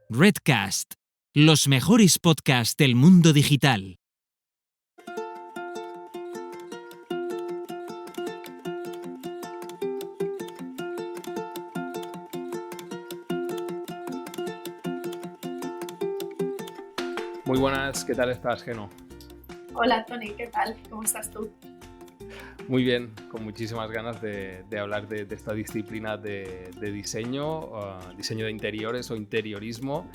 Redcast, los mejores podcasts del mundo digital. Muy buenas, ¿qué tal estás, Geno? Hola Tony, ¿qué tal? ¿Cómo estás tú? Muy bien, con muchísimas ganas de hablar de esta disciplina de diseño, diseño de interiores o interiorismo,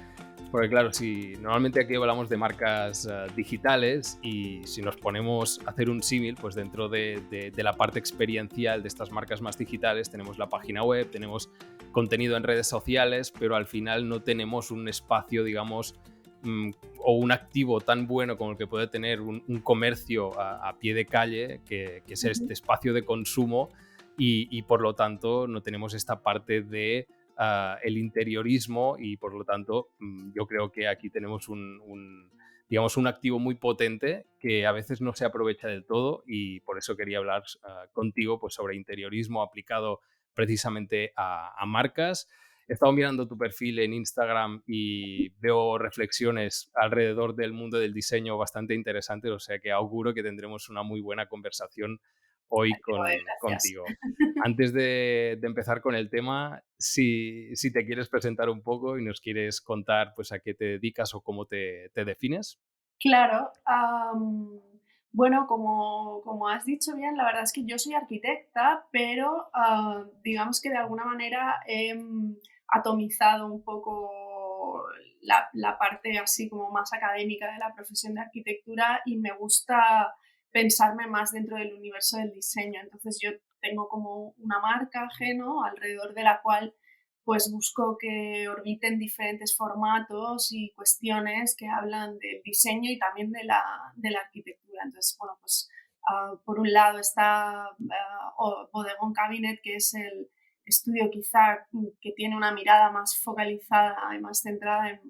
porque claro, si normalmente aquí hablamos de marcas digitales y si nos ponemos a hacer un símil, pues dentro de la parte experiencial de estas marcas más digitales tenemos la página web, tenemos contenido en redes sociales, pero al final no tenemos un espacio, digamos, o un activo tan bueno como el que puede tener un comercio a pie de calle, que es este espacio de consumo y por lo tanto no tenemos esta parte de el interiorismo y por lo tanto yo creo que aquí tenemos digamos, un activo muy potente que a veces no se aprovecha del todo y por eso quería hablar contigo pues, sobre interiorismo aplicado precisamente a marcas. He estado mirando tu perfil en Instagram y veo reflexiones alrededor del mundo del diseño bastante interesantes, o sea que auguro que tendremos una muy buena conversación hoy Gracias. contigo. Antes de empezar con el tema, si te quieres presentar un poco y nos quieres contar pues, a qué te dedicas o cómo te defines. Claro, bueno, como has dicho bien, la verdad es que yo soy arquitecta, pero digamos que de alguna manera he atomizado un poco la parte así como más académica de la profesión de arquitectura y me gusta pensarme más dentro del universo del diseño. Entonces yo tengo como una marca, Geno, alrededor de la cual pues busco que orbiten diferentes formatos y cuestiones que hablan del diseño y también de la arquitectura. Entonces, bueno, pues por un lado está Bodegón Cabinet, que es el estudio quizá que tiene una mirada más focalizada y más centrada en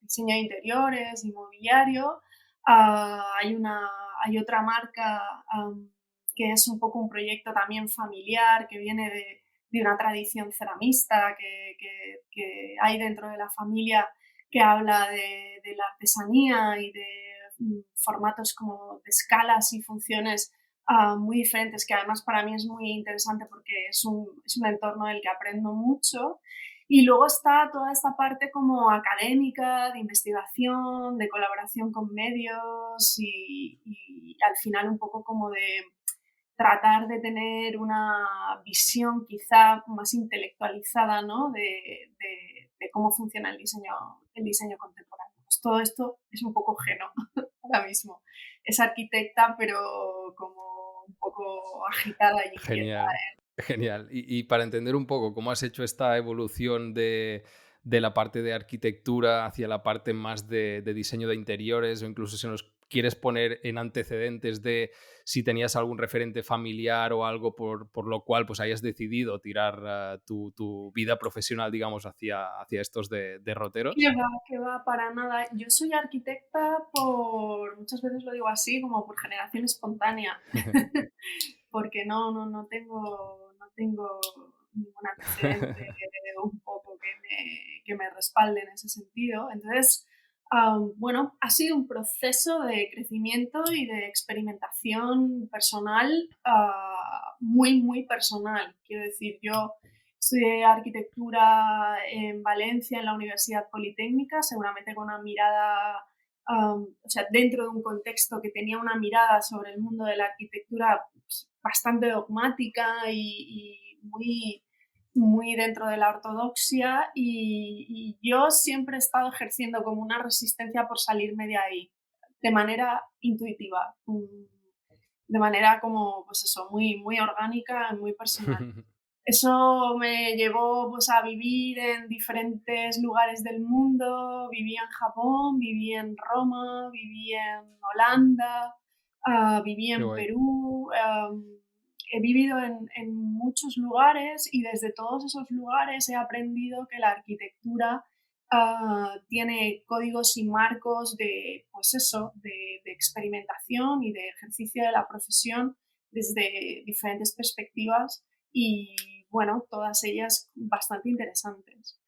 diseño de interiores, inmobiliario. Hay otra marca que es un poco un proyecto también familiar que viene de una tradición ceramista que hay dentro de la familia que habla de la artesanía y de formatos como de escalas y funciones muy diferentes, que además para mí es muy interesante porque es un entorno del que aprendo mucho. Y luego está toda esta parte como académica, de investigación, de colaboración con medios y al final un poco como de tratar de tener una visión quizá más intelectualizada, ¿no? de cómo funciona el diseño contemporáneo. Pues todo esto es un poco ajeno ahora mismo. Es arquitecta, pero como un poco agitada y inquieta. Genial, genial. Y para entender un poco cómo has hecho esta evolución de la parte de arquitectura hacia la parte más de diseño de interiores, o incluso si nos quieres poner en antecedentes de si tenías algún referente familiar o algo por lo cual pues hayas decidido tirar tu vida profesional, digamos, hacia estos de derroteros. Que va, para nada. Yo soy arquitecta muchas veces lo digo así, como por generación espontánea, porque no tengo ningún antecedente un poco que me respalde en ese sentido. Entonces, bueno, ha sido un proceso de crecimiento y de experimentación personal, muy, muy personal. Quiero decir, yo estudié arquitectura en Valencia, en la Universidad Politécnica, seguramente con una mirada, o sea, dentro de un contexto que tenía una mirada sobre el mundo de la arquitectura pues, bastante dogmática y muy, muy dentro de la ortodoxia y yo siempre he estado ejerciendo como una resistencia por salirme de ahí, de manera intuitiva, de manera como, pues eso, muy, muy orgánica, muy personal. Eso me llevó pues, a vivir en diferentes lugares del mundo. Viví en Japón, viví en Roma, viví en Holanda, viví Qué en guay. Perú. He vivido en muchos lugares y desde todos esos lugares he aprendido que la arquitectura tiene códigos y marcos de, pues eso, de experimentación y de ejercicio de la profesión desde diferentes perspectivas y bueno, todas ellas bastante interesantes.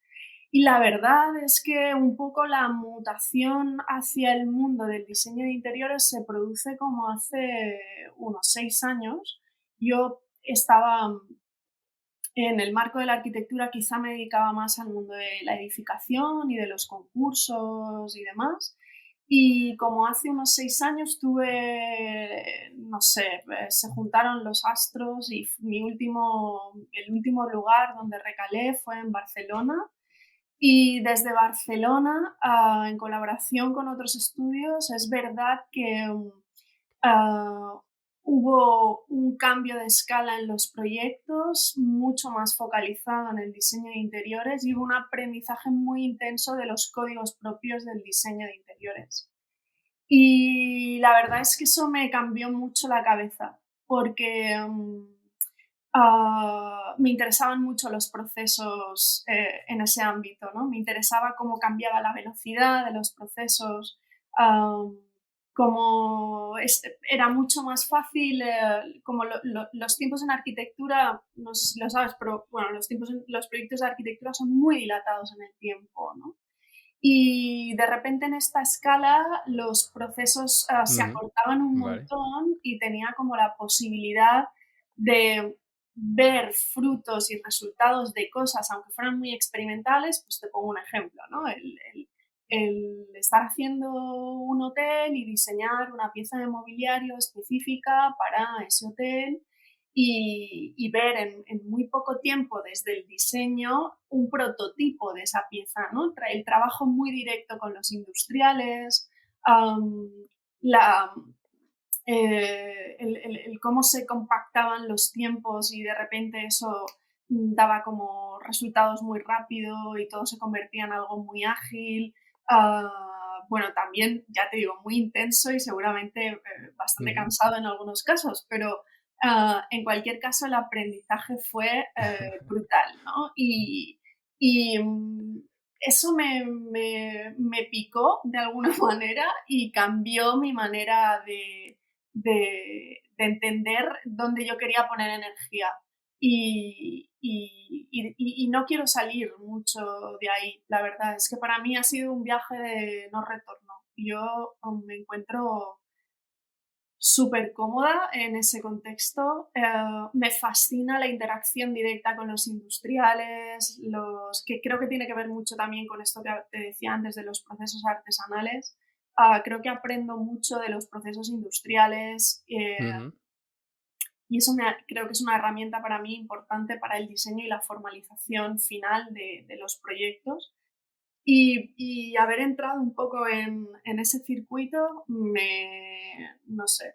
Y la verdad es que un poco la mutación hacia el mundo del diseño de interiores se produce como hace unos 6 años. Yo estaba en el marco de la arquitectura, quizá me dedicaba más al mundo de la edificación y de los concursos y demás. Y como hace unos 6 años tuve, no sé, se juntaron los astros y el último lugar donde recalé fue en Barcelona. Y desde Barcelona, en colaboración con otros estudios, es verdad que ah, hubo un cambio de escala en los proyectos, mucho más focalizado en el diseño de interiores y hubo un aprendizaje muy intenso de los códigos propios del diseño de interiores. Y la verdad es que eso me cambió mucho la cabeza, porque me interesaban mucho los procesos en ese ámbito, ¿no? Me interesaba cómo cambiaba la velocidad de los procesos, am, era mucho más fácil, como los tiempos en arquitectura, no sé si lo sabes, pero bueno, los proyectos de arquitectura son muy dilatados en el tiempo, ¿no? Y de repente en esta escala los procesos se Ujú. acortaban un Vale. montón y tenía como la posibilidad de ver frutos y resultados de cosas, aunque fueran muy experimentales. Pues te pongo un ejemplo, ¿no? El estar haciendo un hotel y diseñar una pieza de mobiliario específica para ese hotel y ver en muy poco tiempo desde el diseño un prototipo de esa pieza, ¿no? El trabajo muy directo con los industriales, am, la, el cómo se compactaban los tiempos y de repente eso daba como resultados muy rápido y todo se convertía en algo muy ágil. Bueno, también, ya te digo, muy intenso y seguramente bastante Ujú. cansado en algunos casos, pero en cualquier caso el aprendizaje fue brutal, ¿no? Y eso me picó de alguna manera y cambió mi manera de entender dónde yo quería poner energía. Y no quiero salir mucho de ahí, la verdad. Es que para mí ha sido un viaje de no retorno. Yo me encuentro súper cómoda en ese contexto. Me fascina la interacción directa con los industriales, que creo que tiene que ver mucho también con esto que te decía antes de los procesos artesanales. Creo que aprendo mucho de los procesos industriales Ujú. y eso creo que es una herramienta para mí importante para el diseño y la formalización final de los proyectos. Y haber entrado un poco en ese circuito no sé,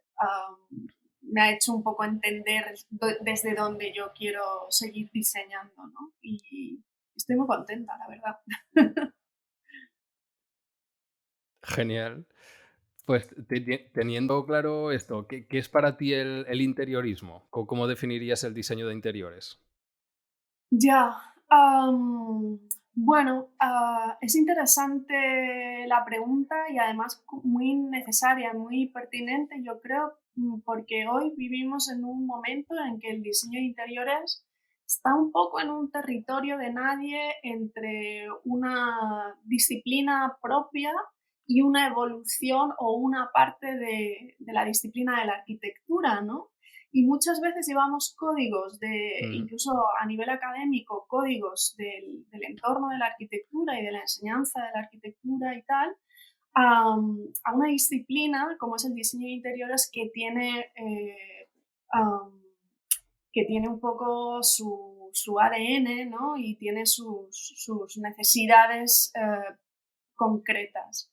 me ha hecho un poco entender desde dónde yo quiero seguir diseñando, ¿no? Y estoy muy contenta, la verdad. Genial. Pues teniendo claro esto, ¿qué es para ti el interiorismo? ¿Cómo definirías el diseño de interiores? Ya, am, bueno, es interesante la pregunta y además muy necesaria, muy pertinente, yo creo, porque hoy vivimos en un momento en que el diseño de interiores está un poco en un territorio de nadie entre una disciplina propia y una evolución o una parte de la disciplina de la arquitectura, ¿no? Y muchas veces llevamos códigos Ujú. incluso a nivel académico, códigos del entorno de la arquitectura y de la enseñanza de la arquitectura y tal, a una disciplina como es el diseño de interiores am, que tiene un poco su ADN, ¿no? Y tiene sus necesidades concretas.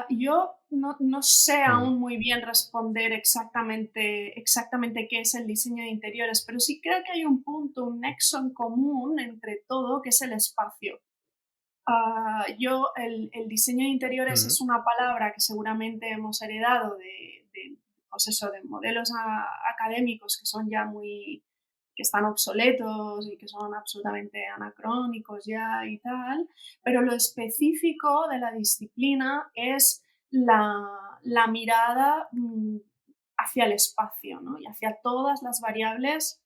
Yo no sé Ujú. aún muy bien responder exactamente qué es el diseño de interiores, pero sí creo que hay un punto, un nexo en común entre todo, que es el espacio. El diseño de interiores Ujú. es una palabra que seguramente hemos heredado pues eso, de modelos académicos que son ya que están obsoletos y que son absolutamente anacrónicos ya y tal, pero lo específico de la disciplina es la mirada hacia el espacio, ¿no? Y hacia todas las variables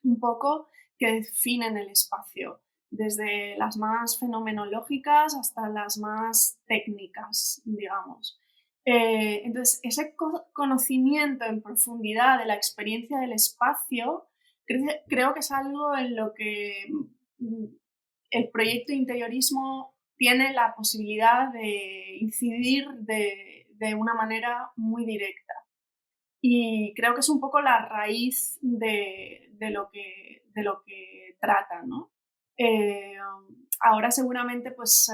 un poco que definen el espacio. desde las más fenomenológicas hasta las más técnicas, digamos. Entonces, ese conocimiento en profundidad de la experiencia del espacio, creo que es algo en lo que mm, el proyecto de interiorismo tiene la posibilidad de incidir de una manera muy directa. Y creo que es un poco la raíz de lo que trata, ¿no? Ahora seguramente, pues,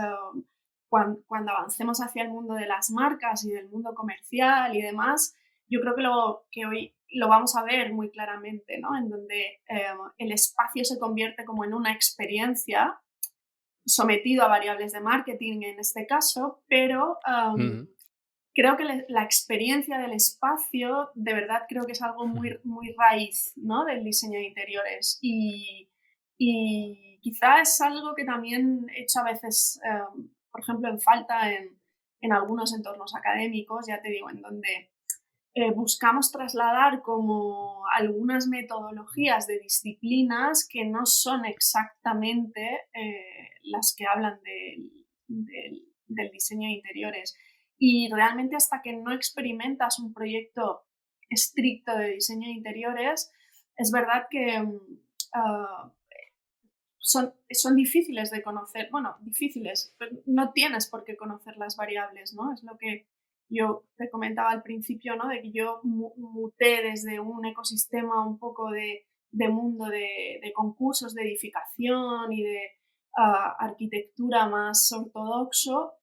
cuando avancemos hacia el mundo de las marcas y del mundo comercial y demás, yo creo que hoy lo vamos a ver muy claramente, ¿no? En donde el espacio se convierte como en una experiencia sometido a variables de marketing en este caso, pero Ujú. creo que la experiencia del espacio, de verdad, creo que es algo muy, muy raíz, ¿no? Del diseño de interiores. Y quizá es algo que también he hecho a veces, por ejemplo, en falta en algunos entornos académicos, ya te digo, en donde buscamos trasladar como algunas metodologías de disciplinas que no son exactamente las que hablan del diseño de interiores. Y realmente hasta que no experimentas un proyecto estricto de diseño de interiores, es verdad que son difíciles de conocer. Bueno, difíciles, pero no tienes por qué conocer las variables, ¿no? Es lo que yo te comentaba al principio, ¿no? De que yo muté desde un ecosistema un poco de mundo de concursos de edificación y de arquitectura más ortodoxo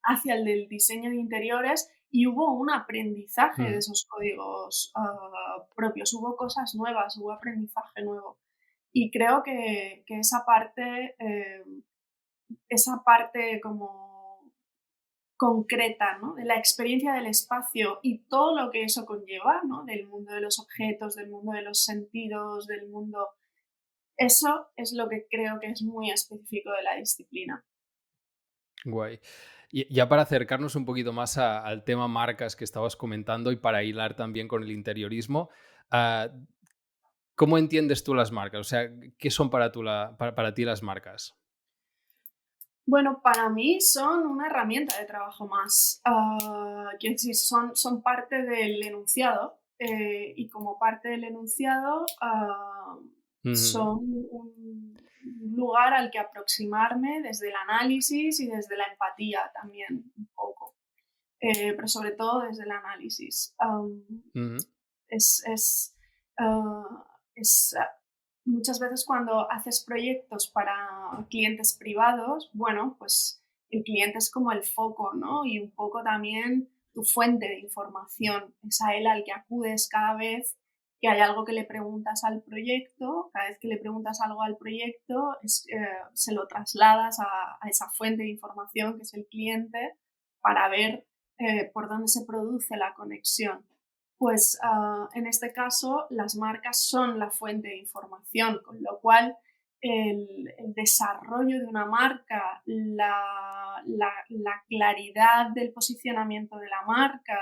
hacia el del diseño de interiores, y hubo un aprendizaje de Ujú. esos códigos propios, hubo cosas nuevas, hubo aprendizaje nuevo. Y creo que esa parte como concreta, ¿no? De la experiencia del espacio y todo lo que eso conlleva, ¿no? Del mundo de los objetos, del mundo de los sentidos, del mundo... Eso es lo que creo que es muy específico de la disciplina. Guay. Y ya para acercarnos un poquito más al tema marcas que estabas comentando y para hilar también con el interiorismo, ah, ¿cómo entiendes tú las marcas? O sea, ¿qué son para ti las marcas? Bueno, para mí son una herramienta de trabajo más. Quiero decir, son parte del enunciado, y como parte del enunciado Ujú. son un lugar al que aproximarme desde el análisis y desde la empatía también un poco, pero sobre todo desde el análisis. Ujú. Es, es, ah, es muchas veces cuando haces proyectos para clientes privados, bueno, pues el cliente es como el foco, ¿no? Y un poco también tu fuente de información. Es a él al que acudes cada vez que hay algo que le preguntas al proyecto, cada vez que le preguntas algo al proyecto, se lo trasladas a esa fuente de información que es el cliente para ver por dónde se produce la conexión. Pues en este caso las marcas son la fuente de información, con lo cual el desarrollo de una marca, la claridad del posicionamiento de la marca,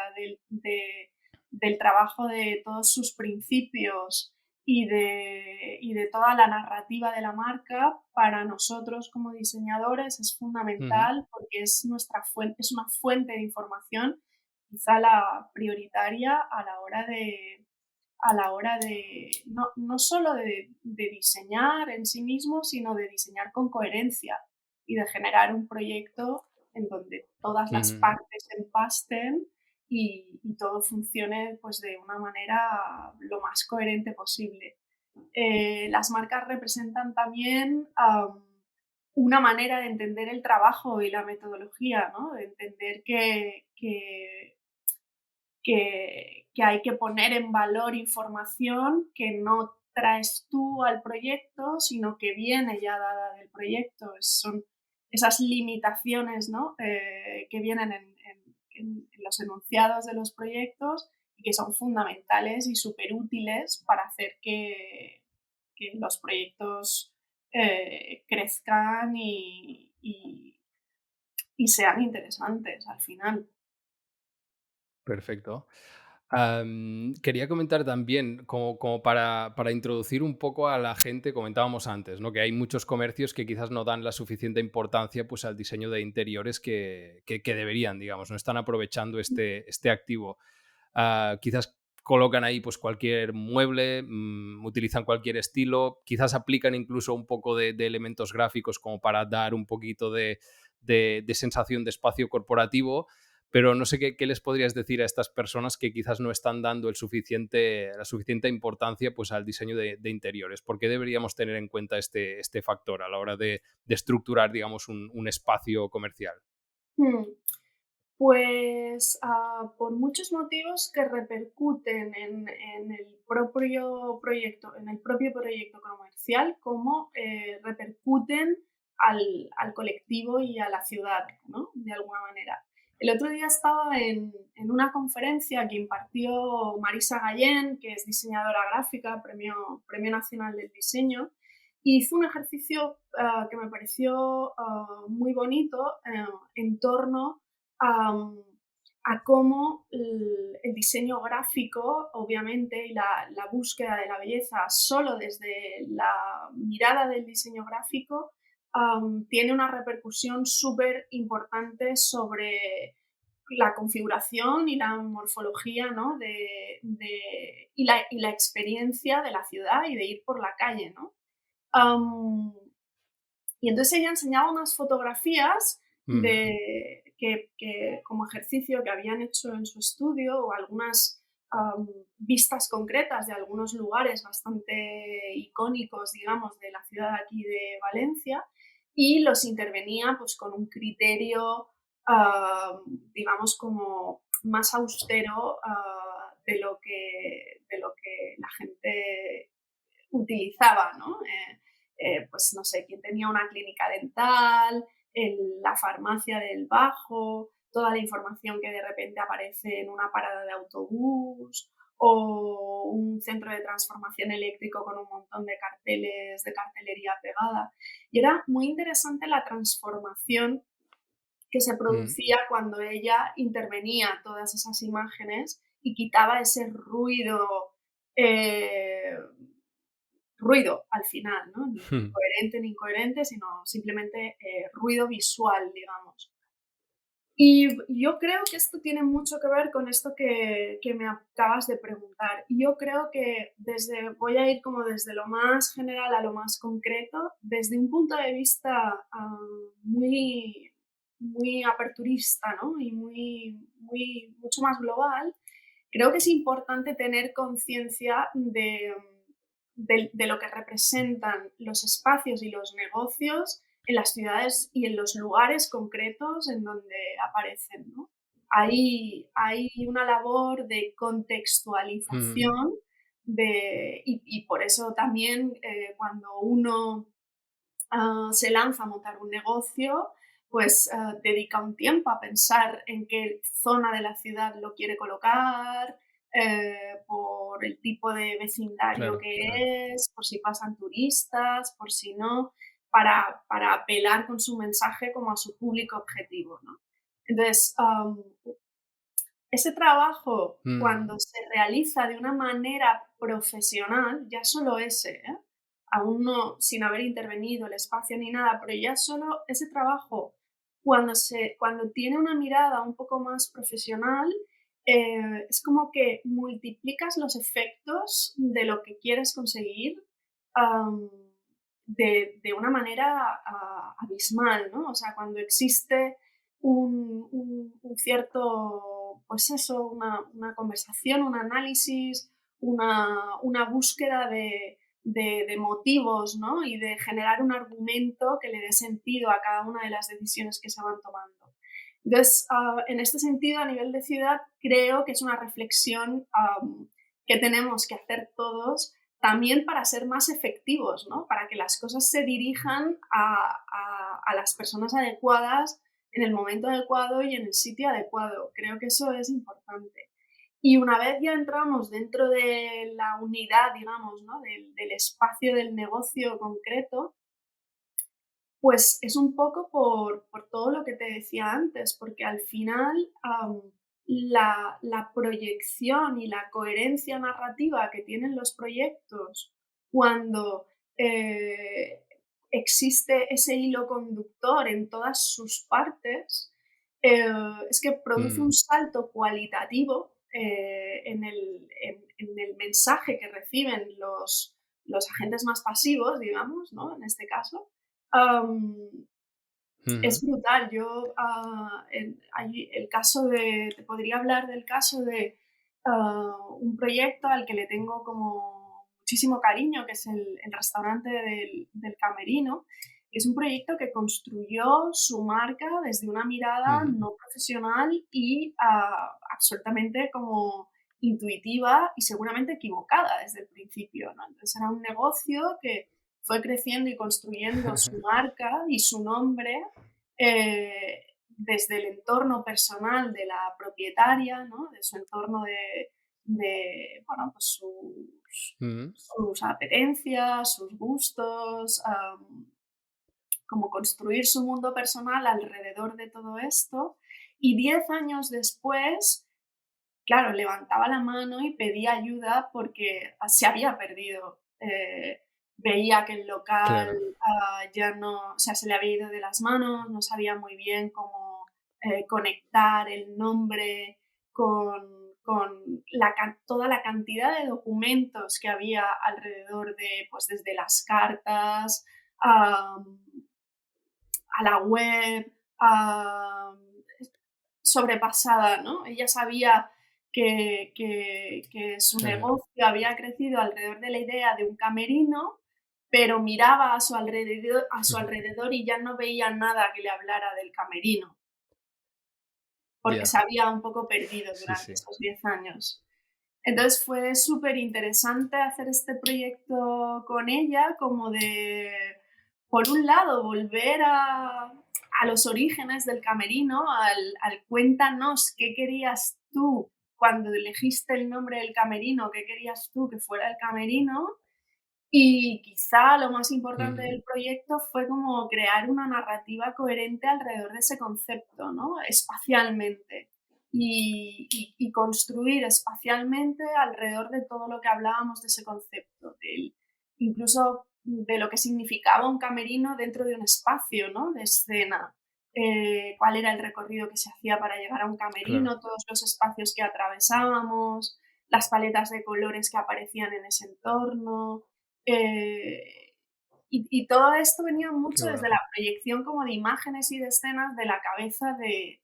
del trabajo de todos sus principios y de toda la narrativa de la marca, para nosotros como diseñadores es Ujú. fundamental porque es nuestra fuente, es una fuente de información, quizá la prioritaria a la hora de no solo de diseñar en sí mismo, sino de diseñar con coherencia y de generar un proyecto en donde todas las Ujú. partes empasten y todo funcione pues de una manera lo más coherente posible. Las marcas representan también una manera de entender el trabajo y la metodología, ¿no? De entender que hay que poner en valor información que no traes tú al proyecto, sino que viene ya dada del proyecto. Son esas limitaciones, ¿no? Que vienen en los enunciados de los proyectos y que son fundamentales y súper útiles para hacer que los proyectos crezcan y sean interesantes al final. Perfecto. Quería comentar también, como para introducir un poco a la gente, comentábamos antes, ¿no? Que hay muchos comercios que quizás no dan la suficiente importancia pues, al diseño de interiores que deberían, digamos, no están aprovechando este activo. Quizás colocan ahí pues, cualquier mueble, utilizan cualquier estilo, quizás aplican incluso un poco de elementos gráficos como para dar un poquito de sensación de espacio corporativo, pero no sé qué les podrías decir a estas personas que quizás no están dando la suficiente importancia pues, al diseño de interiores. ¿Por qué deberíamos tener en cuenta este factor a la hora de estructurar, digamos, un espacio comercial? Hmm. Pues por muchos motivos que repercuten en el propio proyecto comercial, como repercuten al colectivo y a la ciudad, ¿no? De alguna manera. El otro día estaba en una conferencia que impartió Marisa Gallén, que es diseñadora gráfica, Premio Nacional del Diseño, y hizo un ejercicio que me pareció muy bonito en torno a, a cómo el diseño gráfico, obviamente, y la búsqueda de la belleza solo desde la mirada del diseño gráfico tiene una repercusión súper importante sobre la configuración y la morfología, ¿no? Y la experiencia de la ciudad y de ir por la calle, ¿no? Um, y entonces ella enseñaba unas fotografías Ujú. que como ejercicio que habían hecho en su estudio o algunas vistas concretas de algunos lugares bastante icónicos, digamos, de la ciudad aquí de Valencia y los intervenía pues con un criterio, digamos, como más austero de lo que la gente utilizaba, ¿no? Pues no sé, quién tenía una clínica dental, la farmacia del Bajo, toda la información que de repente aparece en una parada de autobús o un centro de transformación eléctrico con un montón de carteles de cartelería pegada. Y era muy interesante la transformación que se Mm. producía cuando ella intervenía todas esas imágenes y quitaba ese eh, ruido al final, ¿no? Ni coherente ni incoherente, sino simplemente ruido visual, digamos. Y yo creo que esto tiene mucho que ver con esto que me acabas de preguntar. Y yo creo que voy a ir como desde lo más general a lo más concreto, desde un punto de vista muy aperturista, ¿no? Y mucho más global. Creo que es importante tener conciencia de lo que representan los espacios y los negocios en las ciudades y en los lugares concretos en donde aparecen, ¿no? Hay una labor de Ujú. contextualización y por eso también cuando uno se lanza a montar un negocio, pues dedica un tiempo a pensar en qué zona de la ciudad lo quiere colocar, por el tipo de vecindario Claro, claro. que es, por si pasan turistas, por si no, para apelar con su mensaje como a su público objetivo, ¿no? Entonces, ese trabajo, Mm. cuando se realiza de una manera profesional, ya solo ese, aún no sin haber intervenido el espacio ni nada, pero ya solo ese trabajo, cuando tiene una mirada un poco más profesional, es como que multiplicas los efectos de lo que quieres conseguir am, de una manera abismal, ¿no? O sea, cuando existe un cierto, pues eso, una conversación, un análisis, una búsqueda de motivos, ¿no? Y de generar un argumento que le dé sentido a cada una de las decisiones que se van tomando. Entonces, en este sentido, a nivel de ciudad, creo que es una reflexión que tenemos que hacer todos también para ser más efectivos, ¿no? Para que las cosas se dirijan a las personas adecuadas en el momento adecuado y en el sitio adecuado. Creo que eso es importante. Y una vez ya entramos dentro de la unidad, digamos, ¿no? Del espacio del negocio concreto, pues es un poco por todo lo que te decía antes, porque al final la proyección y la coherencia narrativa que tienen los proyectos cuando existe ese hilo conductor en todas sus partes, eh, es que produce Mm, un salto cualitativo en el mensaje que reciben los agentes más pasivos, digamos, ¿no? En este caso. Am, ujú, es brutal. Yo, el caso de, te podría hablar del caso de un proyecto al que le tengo como muchísimo cariño, que es el restaurante del Camerino. Es un proyecto que construyó su marca desde una mirada ujú. no profesional y absolutamente como intuitiva y seguramente equivocada desde el principio, ¿no? Entonces era un negocio que fue creciendo y construyendo su marca y su nombre desde el entorno personal de la propietaria, ¿no? De su entorno bueno, pues Ujú. sus apetencias, sus gustos, como construir su mundo personal alrededor de todo esto. Y 10 años después, claro, levantaba la mano y pedía ayuda porque se había perdido. Veía que el local Claro. ya no, o sea, se le había ido de las manos, no sabía muy bien cómo conectar el nombre con toda la cantidad de documentos que había alrededor de, pues desde las cartas a, a la web, a, sobrepasada, ¿no? Ella sabía que su negocio había crecido alrededor de la idea de un camerino, pero miraba a su alrededor y ya no veía nada que le hablara del camerino, porque Ya, se había un poco perdido sí, durante sí. esos 10 años. Entonces fue súper interesante hacer este proyecto con ella, como de, por un lado, volver a los orígenes del camerino, al cuéntanos qué querías tú cuando elegiste el nombre del camerino, qué querías tú que fuera el camerino, y quizá lo más importante Ujú. del proyecto fue como crear una narrativa coherente alrededor de ese concepto, ¿no? Espacialmente. Y construir espacialmente alrededor de todo lo que hablábamos de ese concepto, incluso de lo que significaba un camerino dentro de un espacio, ¿no? De escena. Cuál era el recorrido que se hacía para llegar a un Claro, camerino, todos los espacios que atravesábamos, las paletas de colores que aparecían en ese entorno. Eh, y todo esto venía qué mucho desde bueno. la proyección como de imágenes y de escenas de la cabeza de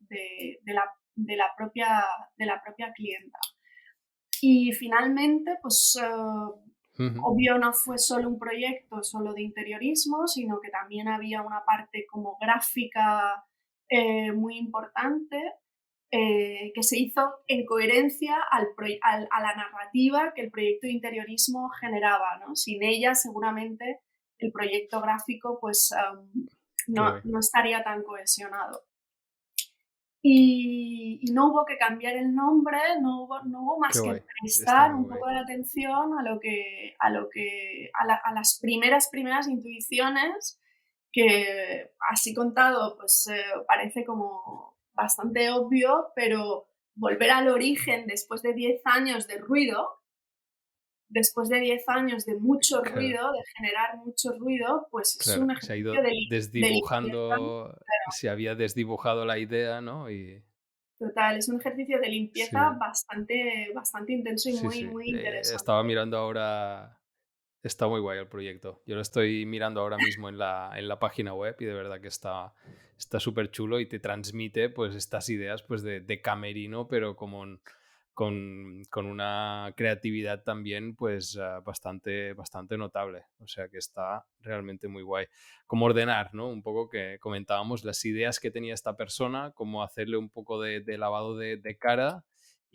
la propia clienta. Y finalmente, pues Ujú. obvio no fue solo un proyecto solo de interiorismo, sino que también había una parte como gráfica muy importante que se hizo en coherencia a la narrativa que el proyecto de interiorismo generaba, ¿no? Sin ella, seguramente, el proyecto gráfico pues, Qué no, guay. no estaría tan cohesionado. Y no hubo que cambiar el nombre, no hubo Qué más que guay. Está prestar muy un guay. poco de atención a las primeras intuiciones que, así contado, pues parece como bastante obvio, pero volver al origen después de 10 años de ruido, después de 10 años de mucho Claro, ruido, de generar mucho ruido, pues es claro. un Se ha ejercicio ido de limpieza. desdibujando, se había desdibujado la idea, ¿no? Y Total, es un ejercicio de limpieza sí, bastante intenso y sí, sí. muy Estaba interesante. mirando ahora. Está muy guay el proyecto. Yo lo estoy mirando ahora mismo en la página web y de verdad que está súper chulo y te transmite pues estas ideas pues de camerino, pero como con una creatividad también pues bastante notable. O sea que está realmente muy guay. Cómo ordenar, ¿no? Un poco que comentábamos las ideas que tenía esta persona, cómo hacerle un poco de lavado de cara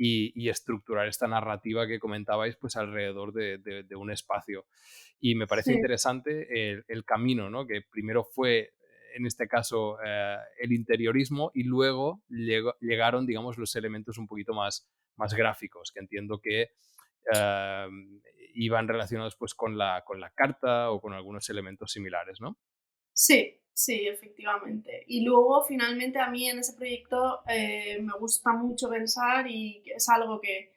y estructurar esta narrativa que comentabais pues alrededor de un espacio. Y me parece Sí, interesante el camino, ¿no? Que primero fue, en este caso, el interiorismo y luego llegaron, digamos, los elementos un poquito más gráficos, que entiendo que eh, iban relacionados pues con la carta o con algunos elementos similares, ¿no? Sí, sí, efectivamente. Y luego, finalmente, a mí en ese proyecto me gusta mucho pensar y que es algo que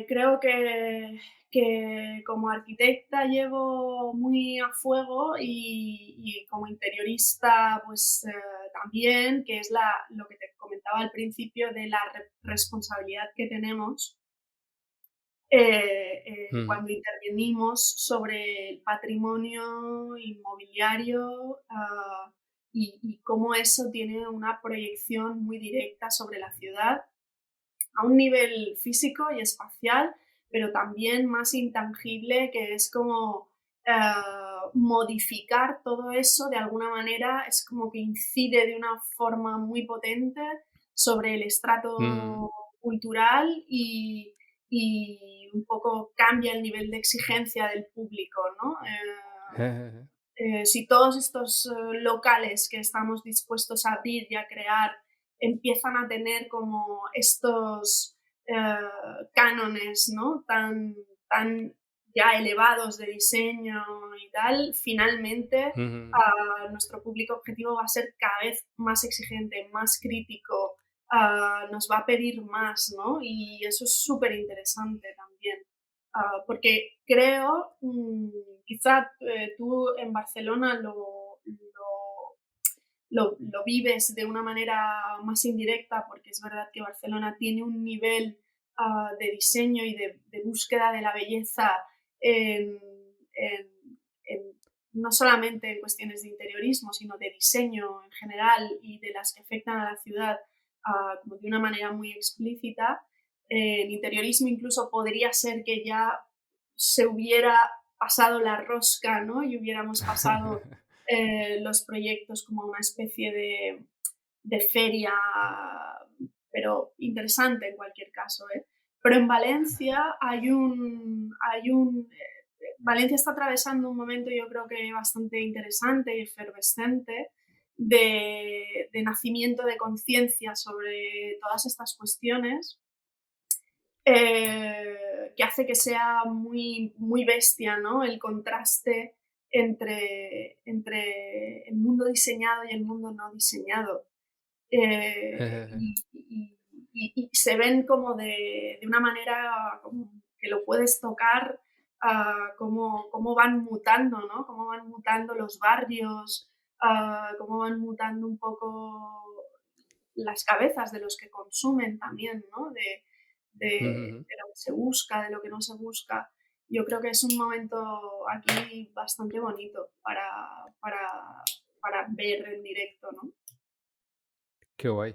creo que como arquitecta llevo muy a fuego y como interiorista, pues también, que es lo que te comentaba al principio de la responsabilidad que tenemos Ujú, cuando intervenimos sobre el patrimonio inmobiliario y cómo eso tiene una proyección muy directa sobre la ciudad a un nivel físico y espacial, pero también más intangible, que es como modificar todo eso de alguna manera, es como que incide de una forma muy potente sobre el ujú. estrato cultural y un poco cambia el nivel de exigencia del público, ¿no? Si todos estos locales que estamos dispuestos a abrir y a crear empiezan a tener como estos cánones, ¿no? Tan ya elevados de diseño y tal, finalmente Ujú. nuestro público objetivo va a ser cada vez más exigente, más crítico, nos va a pedir más, ¿no? Y eso es súper interesante también. Porque creo, quizá tú en Barcelona lo vives de una manera más indirecta, porque es verdad que Barcelona tiene un nivel de diseño y de búsqueda de la belleza en, en no solamente en cuestiones de interiorismo, sino de diseño en general y de las que afectan a la ciudad como de una manera muy explícita. El interiorismo incluso podría ser que ya se hubiera pasado la rosca, ¿no? Y hubiéramos pasado los proyectos como una especie de feria, pero interesante en cualquier caso, ¿eh? Pero en Valencia Valencia está atravesando un momento, yo creo que bastante interesante y efervescente de nacimiento de conciencia sobre todas estas cuestiones, que hace que sea muy, muy bestia, ¿no? El contraste entre el mundo diseñado y el mundo no diseñado. Y se ven como de una manera como que lo puedes tocar, cómo van mutando, ¿no? Cómo van mutando los barrios, cómo van mutando un poco las cabezas de los que consumen también, ¿no? Ujú. De lo que se busca, de lo que no se busca. Yo creo que es un momento aquí bastante bonito para ver en directo, ¿no? Qué guay.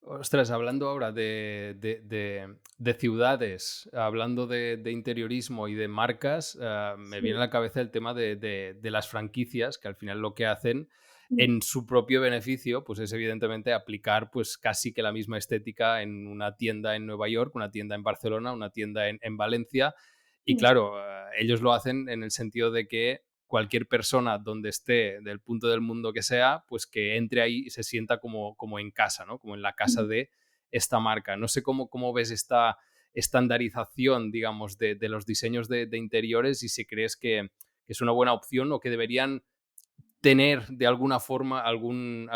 Ostras, hablando ahora de ciudades, hablando de interiorismo y de marcas, me viene a Sí. la cabeza el tema de las franquicias, que al final lo que hacen Mm, en su propio beneficio, pues es evidentemente aplicar pues casi que la misma estética en una tienda en Nueva York, una tienda en Barcelona, una tienda en Valencia. Y mm, claro, ellos lo hacen en el sentido de que cualquier persona donde esté, del punto del mundo que sea, pues que entre ahí y se sienta como en casa, ¿no? Como en la casa mm. de esta marca. No sé cómo ves esta estandarización, digamos, de los diseños de interiores y si crees que es una buena opción o que deberían tener de alguna forma algún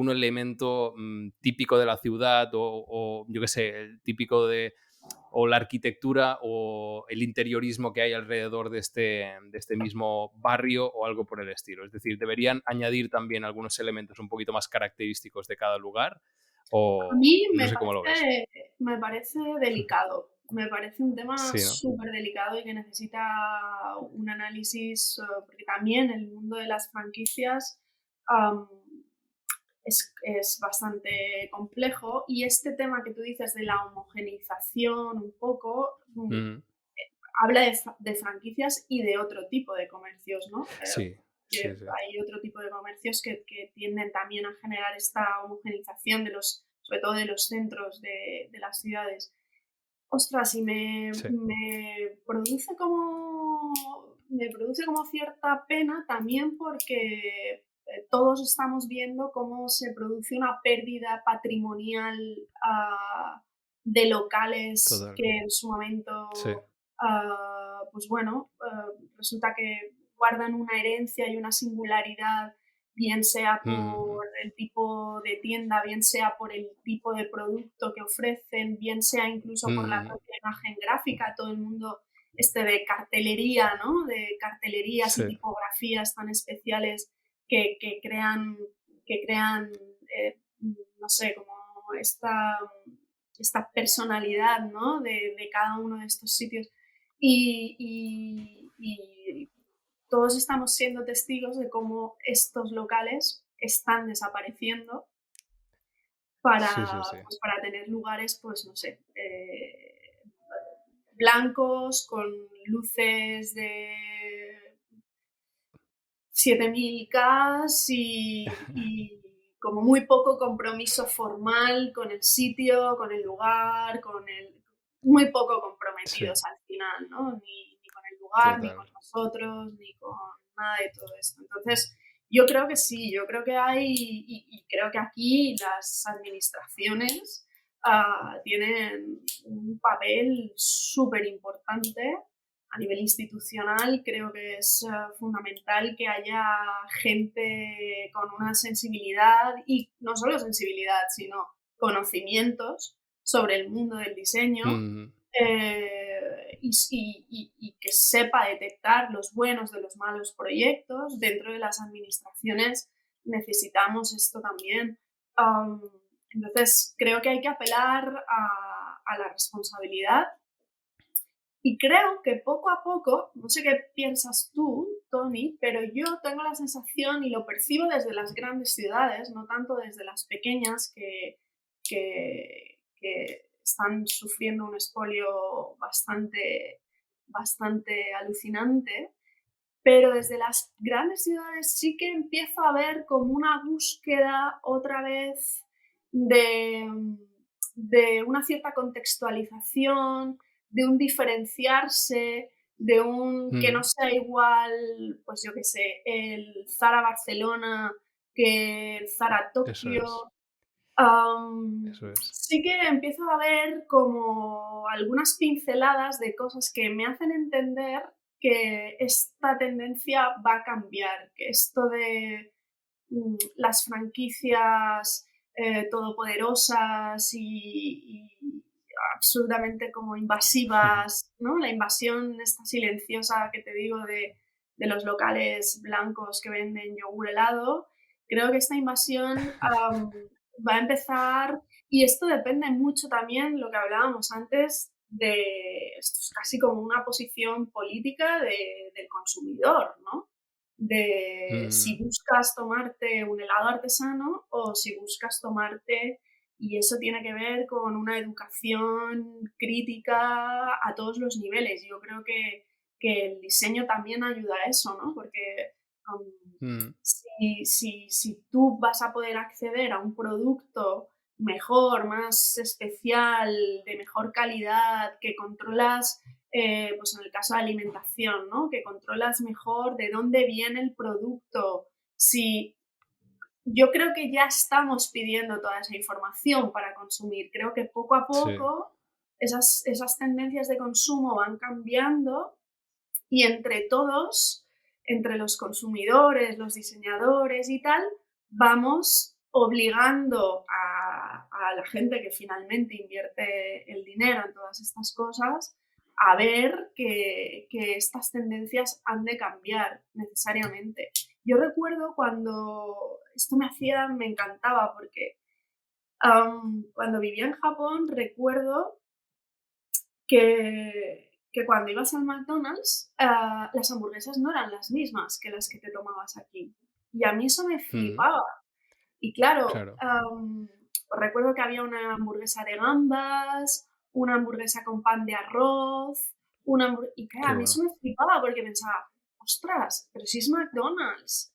elemento típico de la ciudad o yo qué sé, el típico de o la arquitectura o el interiorismo que hay alrededor de este mismo barrio o algo por el estilo. Es decir, deberían añadir también algunos elementos un poquito más característicos de cada lugar A mí o no sé cómo lo ves. me parece delicado. Me parece un tema Sí, ¿no? súper delicado y que necesita un análisis, porque también el mundo de las franquicias am, es bastante complejo y este tema que tú dices de la homogeneización un poco, Ujú. habla de franquicias y de otro tipo de comercios, ¿no? Sí, Que sí, sí. hay otro tipo de comercios que tienden también a generar esta homogenización sobre todo de los centros de las ciudades. Ostras, y Sí. me produce como cierta pena también porque todos estamos viendo cómo se produce una pérdida patrimonial de locales Total. que en su Sí. momento, pues bueno, resulta que guardan una herencia y una singularidad, bien sea mm, por el tipo de tienda, bien sea por el tipo de producto que ofrecen, bien sea incluso por la mm, propia imagen gráfica, todo el mundo de cartelería, ¿no? De cartelerías y sí, tipografías tan especiales que, que crean, que crean no sé, como esta, esta personalidad, ¿no? De cada uno de estos sitios. Y todos estamos siendo testigos de cómo estos locales están desapareciendo sí, sí, sí. pues, para tener lugares, pues no sé, blancos con luces de 7000K y como muy poco compromiso formal con el sitio, con el lugar, muy poco Sí, comprometidos al final, ¿no? Ni con el lugar, ni total. con nosotros, ni con nada de todo esto. Entonces, yo creo que sí, yo creo que hay, y creo que aquí las administraciones tienen un papel súper importante a nivel institucional. Creo que es fundamental que haya gente con una sensibilidad, y no solo sensibilidad, sino conocimientos sobre el mundo del diseño, Mm, y que sepa detectar los buenos de los malos proyectos. Dentro de las administraciones necesitamos esto también. Um, entonces, creo que hay que apelar a la responsabilidad, y creo que poco a poco, no sé qué piensas tú, Tony, pero yo tengo la sensación y lo percibo desde las grandes ciudades, no tanto desde las pequeñas que están sufriendo un expolio bastante alucinante, pero desde las grandes ciudades sí que empiezo a ver como una búsqueda otra vez de, de una cierta contextualización, de un diferenciarse, de un que no mm, sea igual, pues yo qué sé, el Zara Barcelona que el Zara eso es, Tokio. eso es. Sí que empiezo a ver como algunas pinceladas de cosas que me hacen entender que esta tendencia va a cambiar, que esto de las franquicias todopoderosas y absolutamente como invasivas, ¿no? La invasión esta silenciosa que te digo de los locales blancos que venden yogur helado. Creo que esta invasión va a empezar, y esto depende mucho también, lo que hablábamos antes, de esto es casi como una posición política del consumidor, ¿no? De si Mm, buscas tomarte un helado artesano o si buscas tomarte, y eso tiene que ver con una educación crítica a todos los niveles. Yo creo que el diseño también ayuda a eso, ¿no? Porque um, mm, si tú vas a poder acceder a un producto mejor, más especial, de mejor calidad, que controlas, pues en el caso de alimentación, ¿no? Que controlas mejor de dónde viene el producto. Si yo creo que ya estamos pidiendo toda esa información para consumir. Creo que poco a sí, poco esas tendencias de consumo van cambiando, y entre todos, entre los consumidores, los diseñadores y tal, vamos obligando a la gente que finalmente invierte el dinero en todas estas cosas a ver que estas tendencias han de cambiar necesariamente. Yo recuerdo cuando esto me encantaba porque cuando vivía en Japón recuerdo que cuando ibas al McDonald's, las hamburguesas no eran las mismas que las que te tomabas aquí. Y a mí eso me mm, flipaba. Y claro, claro, recuerdo que había una hamburguesa de gambas, una hamburguesa con pan de arroz, y claro, qué a mí bueno. eso me flipaba porque pensaba, ostras, pero si es McDonald's.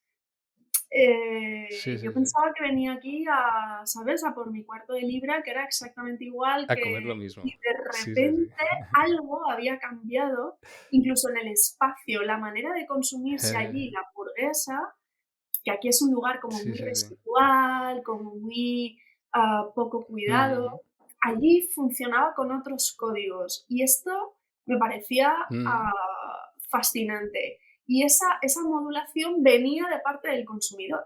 Sí, Yo sí, sí. pensaba que venía aquí a, ¿sabes?, a por mi cuarto de libra, que era exactamente igual A comer lo que, y mismo. de Sí, sí, sí. repente algo había cambiado, incluso en el espacio, la manera de consumirse allí la hamburguesa, que aquí es un lugar como Sí, muy sí, sí. residual, como muy poco cuidado, Mm, allí funcionaba con otros códigos, y esto me parecía mm, fascinante. y esa modulación venía de parte del consumidor,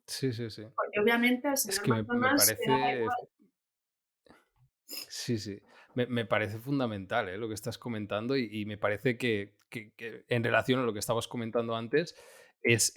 Sí, sí, sí. porque obviamente al Es señor que me McDonald's le daba parece. igual. Sí, sí. Me parece fundamental, lo que estás comentando y me parece que en relación a lo que estabas comentando antes es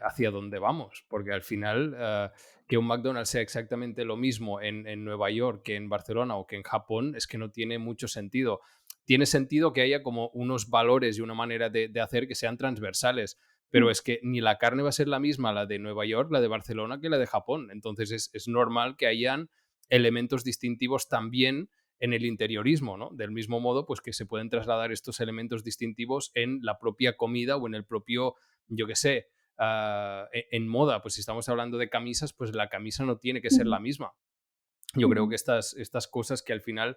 hacia donde vamos, porque al final que un McDonald's sea exactamente lo mismo en Nueva York que en Barcelona o que en Japón es que no tiene mucho sentido. Tiene sentido que haya como unos valores y una manera de hacer que sean transversales, pero Mm, es que ni la carne va a ser la misma, la de Nueva York, la de Barcelona, que la de Japón. Entonces es normal que hayan elementos distintivos también en el interiorismo, ¿no? Del mismo modo, pues que se pueden trasladar estos elementos distintivos en la propia comida o en el propio, yo qué sé, en moda. Pues si estamos hablando de camisas, pues la camisa no tiene que ser ujú, la misma. Yo creo ujú, que estas cosas que al final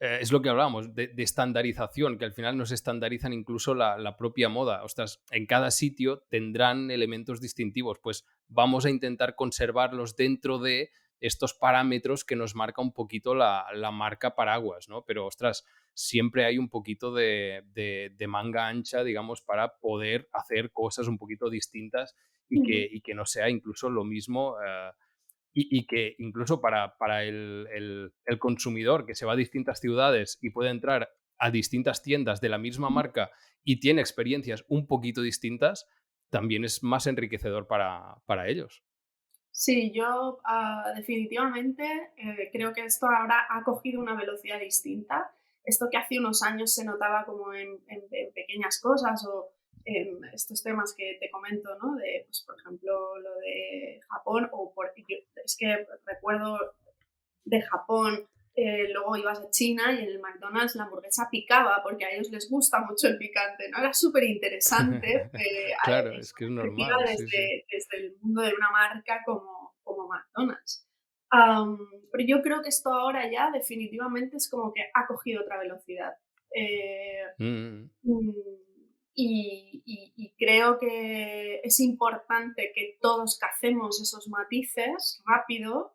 es lo que hablábamos, de estandarización, que al final nos estandarizan incluso la propia moda. Ostras, en cada sitio tendrán elementos distintivos, pues vamos a intentar conservarlos dentro de estos parámetros que nos marca un poquito la marca paraguas, ¿no? Pero, ostras, siempre hay un poquito de manga ancha, digamos, para poder hacer cosas un poquito distintas ujú, y que no sea incluso lo mismo. Y que incluso para el consumidor que se va a distintas ciudades y puede entrar a distintas tiendas de la misma ujú. marca y tiene experiencias un poquito distintas, también es más enriquecedor para ellos. Sí, yo definitivamente creo que esto ahora ha cogido una velocidad distinta. Esto que hace unos años se notaba como en pequeñas cosas o en estos temas que te comento, ¿no? De, pues, por ejemplo, lo de Japón es que recuerdo de Japón, luego ibas a China y en el McDonald's la hamburguesa picaba porque a ellos les gusta mucho el picante, ¿no? Era súper interesante Claro, es esa que es perspectiva normal, sí, sí. desde el mundo de una marca como McDonald's. Pero yo creo que esto ahora ya definitivamente es como que ha cogido otra velocidad. Eh, Mm, mm, y creo que es importante que todos cacemos esos matices rápido.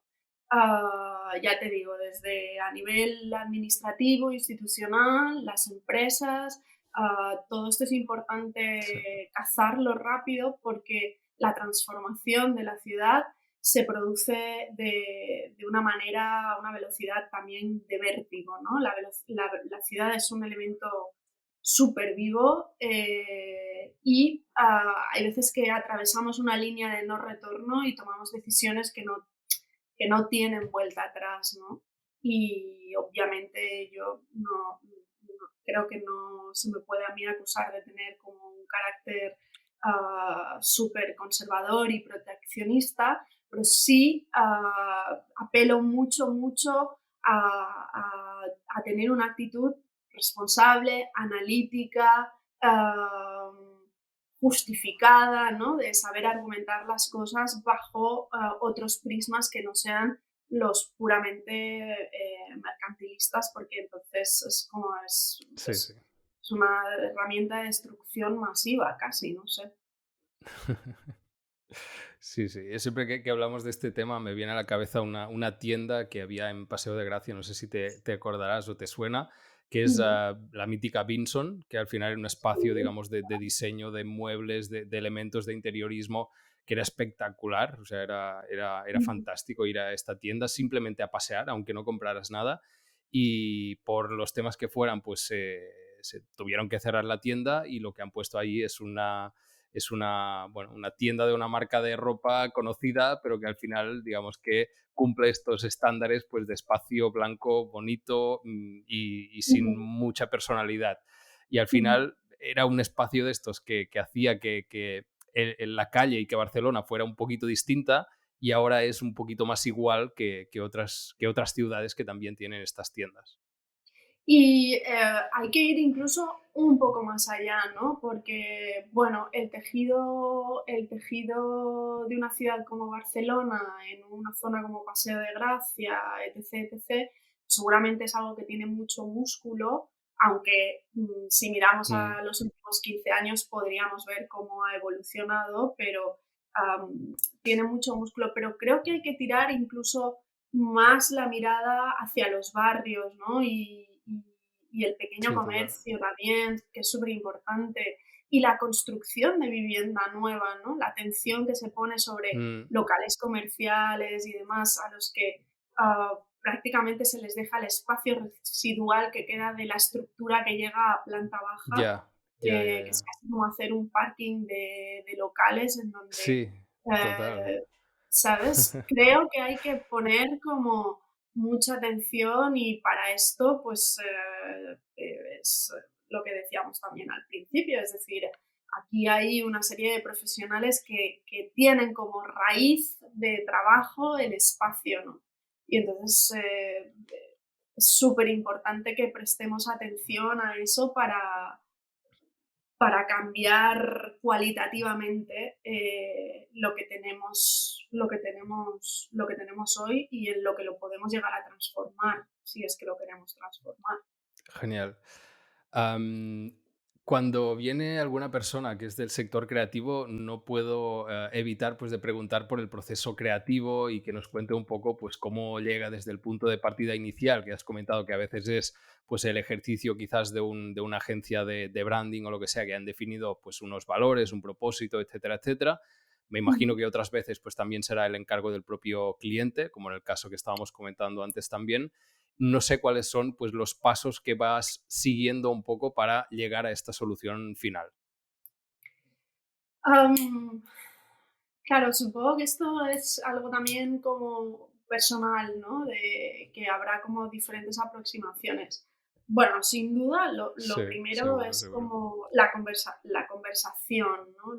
Ya te digo, desde a nivel administrativo, institucional, las empresas, todo esto es sí, importante cazarlo rápido porque la transformación de la ciudad se produce de una manera, a una velocidad también de vértigo, ¿no? La ciudad es un elemento súper vivo y hay veces que atravesamos una línea de no retorno y tomamos decisiones que no tienen vuelta atrás, ¿no? Y obviamente yo creo que no se me puede a mí acusar de tener como un carácter súper conservador y proteccionista, pero sí apelo mucho, mucho a tener una actitud responsable, analítica, justificada, ¿no? De saber argumentar las cosas bajo otros prismas que no sean los puramente mercantilistas, porque entonces es como sí, sí. es una herramienta de destrucción masiva casi, no sé. Sí, sí. Yo siempre que hablamos de este tema me viene a la cabeza una tienda que había en Paseo de Gracia, no sé si te acordarás o te suena, que es Ujú, la mítica Vinson, que al final era un espacio, digamos, de diseño de muebles, de elementos de interiorismo, que era espectacular, o sea, era ujú, fantástico ir a esta tienda simplemente a pasear, aunque no compraras nada, y por los temas que fueran, pues se tuvieron que cerrar la tienda y lo que han puesto ahí es bueno, una tienda de una marca de ropa conocida, pero que al final, digamos que cumple estos estándares pues, de espacio blanco, bonito y sin ujú, mucha personalidad. Y al ujú. final era un espacio de estos que hacía que en la calle y que Barcelona fuera un poquito distinta y ahora es un poquito más igual que otras ciudades que también tienen estas tiendas. Y hay que ir incluso un poco más allá, ¿no? Porque, bueno, el tejido de una ciudad como Barcelona, en una zona como Paseo de Gracia, etc., etc., seguramente es algo que tiene mucho músculo, aunque si miramos Mm, a los últimos 15 años podríamos ver cómo ha evolucionado, pero tiene mucho músculo. Pero creo que hay que tirar incluso más la mirada hacia los barrios, ¿no? y el pequeño Sí, total. comercio también, que es súper importante, y la construcción de vivienda nueva, ¿no? La atención que se pone sobre Mm, locales comerciales y demás a los que prácticamente se les deja el espacio residual que queda de la estructura que llega a planta baja, ya, ya, ya, que es ya. casi como hacer un parking de locales en donde, Sí, total. ¿sabes? Creo que hay que poner como mucha atención y para esto, pues, es lo que decíamos también al principio, es decir, aquí hay una serie de profesionales que tienen como raíz de trabajo el espacio, ¿no? Y entonces es súper importante que prestemos atención a eso para cambiar cualitativamente lo que tenemos hoy y en lo que lo podemos llegar a transformar, si es que lo queremos transformar. Genial. Am, Cuando viene alguna persona que es del sector creativo, no puedo evitar pues, de preguntar por el proceso creativo y que nos cuente un poco pues, cómo llega desde el punto de partida inicial, que has comentado que a veces es pues, el ejercicio quizás de una agencia de branding o lo que sea, que han definido pues, unos valores, un propósito, etcétera, etcétera. Me imagino Ujú. que otras veces pues, también será el encargo del propio cliente, como en el caso que estábamos comentando antes también. No sé cuáles son pues, los pasos que vas siguiendo un poco para llegar a esta solución final. Am, claro, supongo que esto es algo también como personal, ¿no? De que habrá como diferentes aproximaciones. Bueno, sin duda, lo Sí, primero seguro, es seguro. como la conversación, ¿no?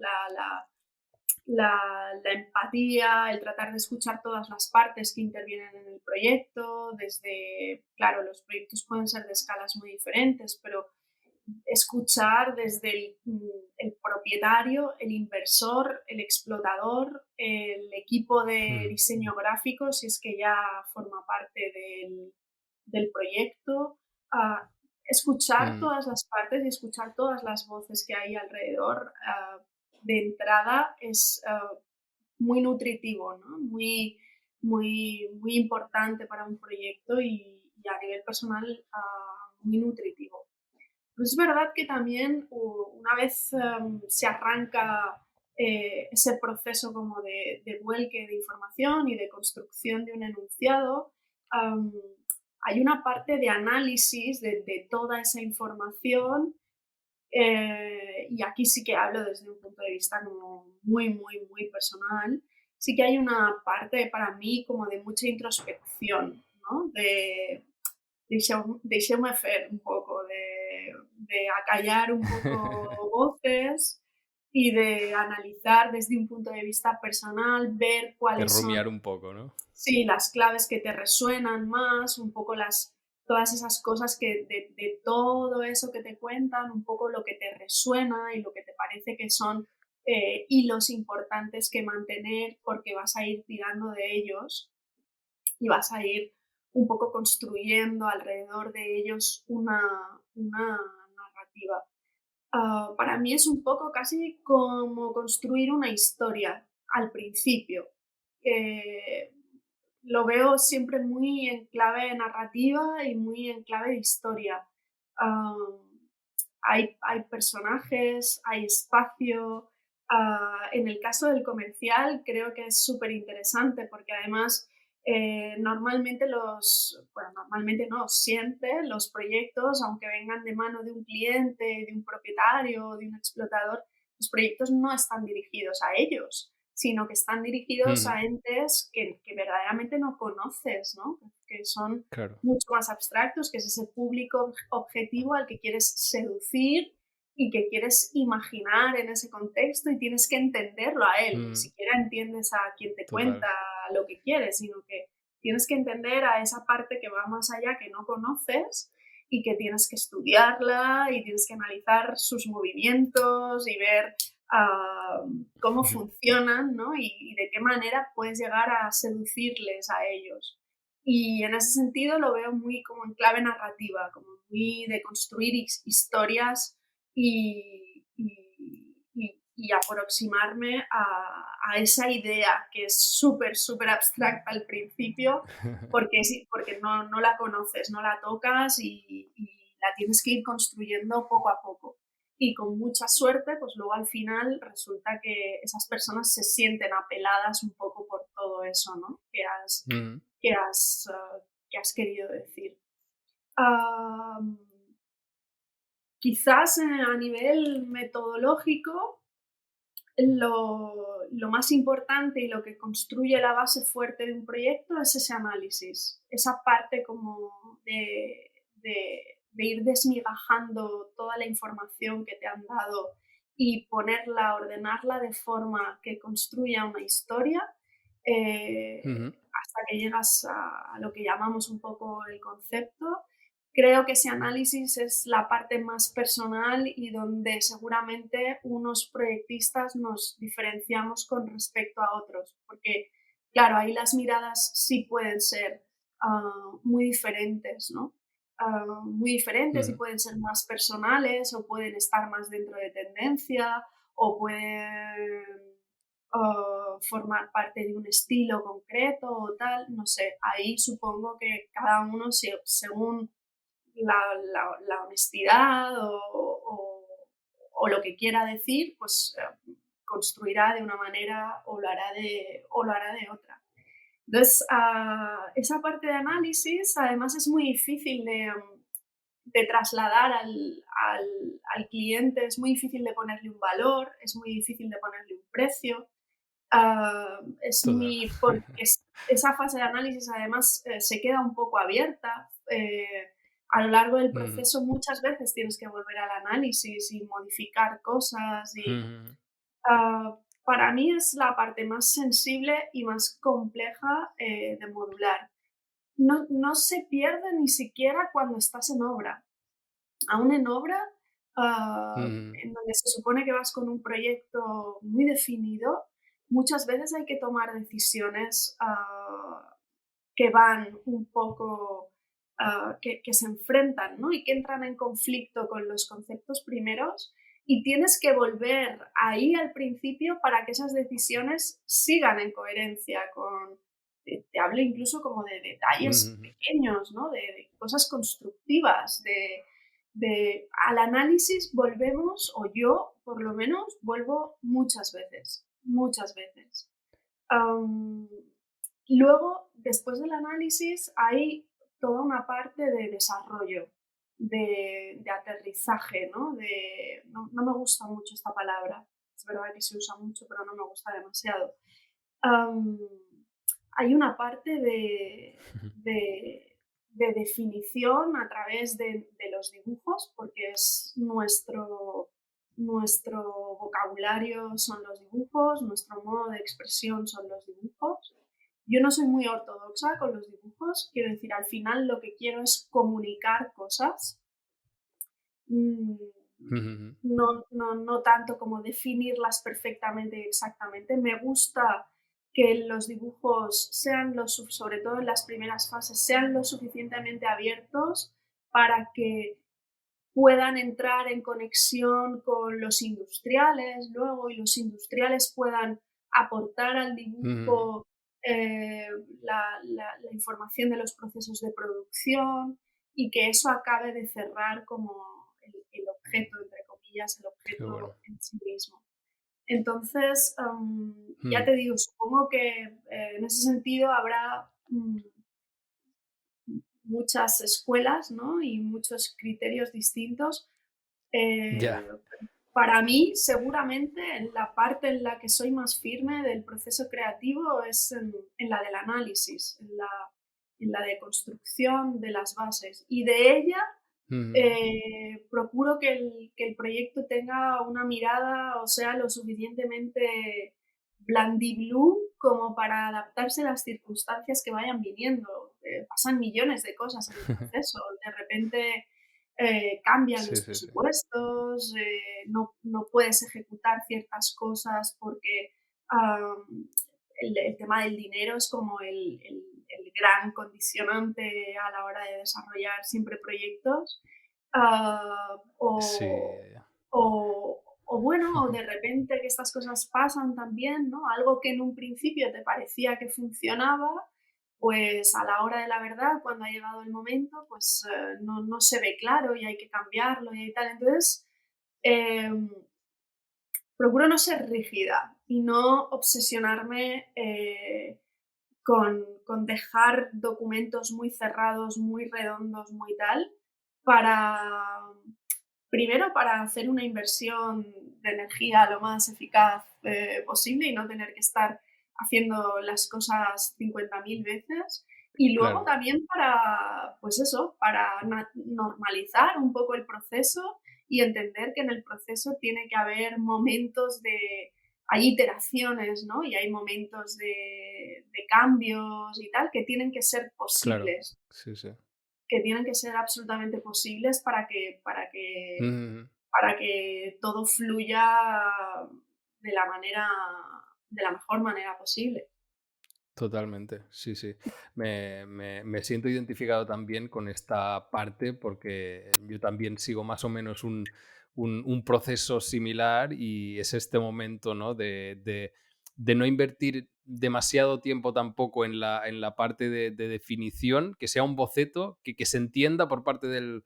La empatía, el tratar de escuchar todas las partes que intervienen en el proyecto, desde, claro, los proyectos pueden ser de escalas muy diferentes, pero escuchar desde el propietario, el inversor, el explotador, el equipo de Mm, diseño gráfico, si es que ya forma parte del proyecto, a escuchar mm, todas las partes y escuchar todas las voces que hay alrededor de entrada es muy nutritivo, ¿no? Muy importante para un proyecto y a nivel personal muy nutritivo. Pero es verdad que también una vez se arranca ese proceso como de vuelque de información y de construcción de un enunciado, am, hay una parte de análisis de toda esa información y aquí sí que hablo desde un punto de vista como muy personal. Sí que hay una parte para mí como de mucha introspección, ¿no? Deixeu-me fer un poco, de acallar un poco voces y de analizar desde un punto de vista personal, ver de cuáles son, rumiar un poco, ¿no? sí, las claves que te resuenan más, un poco todas esas cosas que de todo eso que te cuentan, un poco lo que te resuena y lo que te parece que son hilos importantes que mantener porque vas a ir tirando de ellos y vas a ir un poco construyendo alrededor de ellos una narrativa. Para mí es un poco casi como construir una historia al principio. Eh, lo veo siempre muy en clave narrativa y muy en clave de historia. Hay personajes, hay espacio. En el caso del comercial creo que es súper interesante porque además normalmente no, siempre los proyectos, aunque vengan de mano de un cliente, de un propietario, de un explotador, los proyectos no están dirigidos a ellos, sino que están dirigidos Ujú, a entes que verdaderamente no conoces, ¿no? Que son claro. mucho más abstractos, que es ese público objetivo al que quieres seducir y que quieres imaginar en ese contexto y tienes que entenderlo a él. Ni Mm, siquiera entiendes a quien te total. cuenta lo que quieres, sino que tienes que entender a esa parte que va más allá, que no conoces y que tienes que estudiarla y tienes que analizar sus movimientos y ver cómo funcionan, ¿no? Y de qué manera puedes llegar a seducirles a ellos. Y en ese sentido lo veo muy como en clave narrativa, como muy de construir historias y aproximarme a esa idea que es súper abstracta al principio, porque, sí, porque no la conoces, no la tocas la tienes que ir construyendo poco a poco. Y con mucha suerte, pues luego al final resulta que esas personas se sienten apeladas un poco por todo eso, ¿no? Ujú. Que has, que has querido decir. Am, Quizás a nivel metodológico, lo más importante y lo que construye la base fuerte de un proyecto es ese análisis, esa parte como de ir desmigajando toda la información que te han dado y ponerla, ordenarla de forma que construya una historia Ujú. hasta que llegas a lo que llamamos un poco el concepto. Creo que ese análisis es la parte más personal y donde seguramente unos proyectistas nos diferenciamos con respecto a otros, porque claro, ahí las miradas sí pueden ser muy diferentes, ¿no? Muy diferentes y Ujú. pueden ser más personales o pueden estar más dentro de tendencia o pueden formar parte de un estilo concreto o tal, no sé, ahí supongo que cada uno según la honestidad o lo que quiera decir, pues construirá de una manera o lo hará de otra. Entonces, esa parte de análisis además es muy difícil de trasladar al cliente, es muy difícil de ponerle un valor, es muy difícil de ponerle un precio. Es Total. muy porque esa fase de análisis además se queda un poco abierta. A lo largo del Ujú. proceso muchas veces tienes que volver al análisis y modificar cosas Ujú. para mí es la parte más sensible y más compleja de modular. No se pierde ni siquiera cuando estás en obra. Aún en obra, Ujú. en donde se supone que vas con un proyecto muy definido, muchas veces hay que tomar decisiones que van un poco, que se enfrentan, ¿no? Y que entran en conflicto con los conceptos primeros y tienes que volver ahí al principio para que esas decisiones sigan en coherencia con, te hablo incluso como de detalles Ujú. pequeños, ¿no? De cosas constructivas, al análisis volvemos, o yo por lo menos vuelvo muchas veces, muchas veces. Am, Luego, después del análisis, hay toda una parte de desarrollo, de aterrizaje, ¿no? No me gusta mucho esta palabra, es verdad que se usa mucho, pero no me gusta demasiado. Am, Hay una parte de definición a través de los dibujos, porque es nuestro vocabulario son los dibujos, nuestro modo de expresión son los dibujos. Yo no soy muy ortodoxa con los dibujos, quiero decir, al final lo que quiero es comunicar cosas, mm, Ujú. no tanto como definirlas perfectamente y exactamente. Me gusta que los dibujos sean sobre todo en las primeras fases, sean lo suficientemente abiertos para que puedan entrar en conexión con los industriales luego y los industriales puedan aportar al Ujú. dibujo la información de los procesos de producción y que eso acabe de cerrar como el objeto, entre comillas, el Qué bueno. objeto en sí mismo. Entonces, ya Ujú. te digo, supongo que en ese sentido habrá muchas escuelas, ¿no? Y muchos criterios distintos. Ya. Eh, para mí, seguramente, en la parte en la que soy más firme del proceso creativo es en la del análisis, en la de construcción de las bases. Y de ella Ujú. procuro que el proyecto tenga una mirada, o sea, lo suficientemente blandiblue como para adaptarse a las circunstancias que vayan viniendo. Pasan millones de cosas en el proceso. De repente cambian los Sí, sí, sí. presupuestos, no puedes ejecutar ciertas cosas porque am, el tema del dinero es como el gran condicionante a la hora de desarrollar siempre proyectos. Ah, Sí. o bueno, o de repente que estas cosas pasan también, ¿no? Algo que en un principio te parecía que funcionaba, pues a la hora de la verdad, cuando ha llegado el momento, pues no se ve claro y hay que cambiarlo y tal. Entonces, em, procuro no ser rígida y no obsesionarme con dejar documentos muy cerrados, muy redondos, muy tal, para, primero, para hacer una inversión de energía lo más eficaz posible y no tener que estar haciendo las cosas 50.000 veces. Y luego Claro, también para, pues eso, para normalizar un poco el proceso y entender que en el proceso tiene que haber momentos de, hay iteraciones, ¿no? Y hay momentos de cambios y tal que tienen que ser claro. posibles, Sí, sí. que tienen que ser absolutamente posibles Ujú. para que todo fluya de la manera, de la mejor manera posible. Totalmente, sí, sí. Me siento identificado también con esta parte porque yo también sigo más o menos un proceso similar y es este momento, ¿no? De no invertir demasiado tiempo tampoco en la parte de definición, que sea un boceto, que se entienda por parte del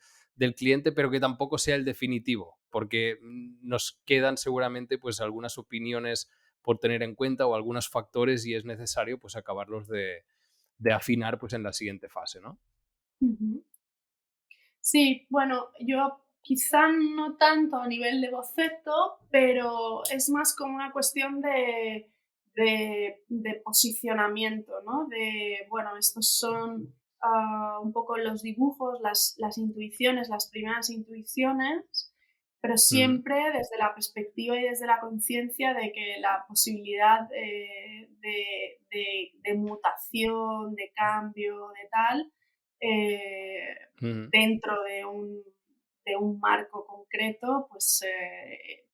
cliente, pero que tampoco sea el definitivo, porque nos quedan seguramente pues algunas opiniones por tener en cuenta o algunos factores y es necesario pues acabarlos de afinar pues en la siguiente fase, ¿no? Ujú. Sí, bueno, yo quizá no tanto a nivel de boceto, pero es más como una cuestión de posicionamiento, ¿no? De, bueno, estos son un poco los dibujos, las intuiciones, las primeras intuiciones, pero Ujú, siempre desde la perspectiva y desde la conciencia de que la posibilidad de mutación, de cambio, de tal, eh, ujú, dentro de un marco concreto, pues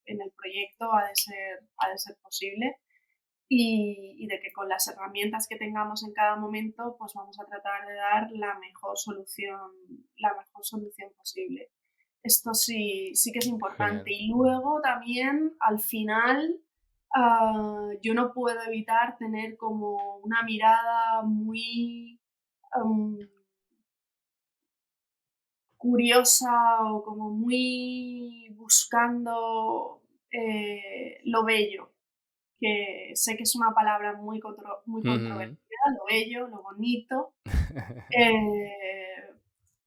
en el proyecto ha de ser posible y de que con las herramientas que tengamos en cada momento, pues vamos a tratar de dar la mejor solución posible. Esto sí, sí que es importante. genial. Y luego también, al final, yo no puedo evitar tener como una mirada muy am, curiosa o como muy buscando lo bello, que sé que es una palabra muy Ujú, controvertida, lo bello, lo bonito.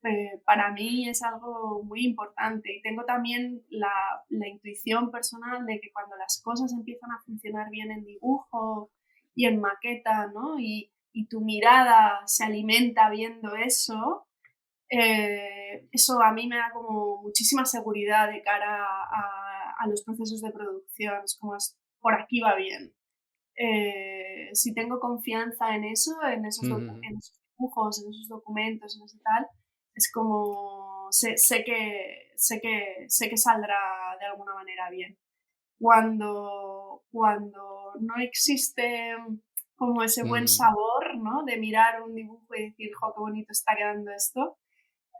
Eh, para mí es algo muy importante y tengo también la intuición personal de que cuando las cosas empiezan a funcionar bien en dibujo y en maqueta, ¿no? Y tu mirada se alimenta viendo eso, eso a mí me da como muchísima seguridad de cara a los procesos de producción. Es como, por aquí va bien. Si tengo confianza en eso, ujú, en esos dibujos, en esos documentos, en ese tal, es como sé que saldrá de alguna manera bien. Cuando no existe como ese buen ujú. sabor, ¿no? De mirar un dibujo y decir, jo, qué bonito está quedando esto,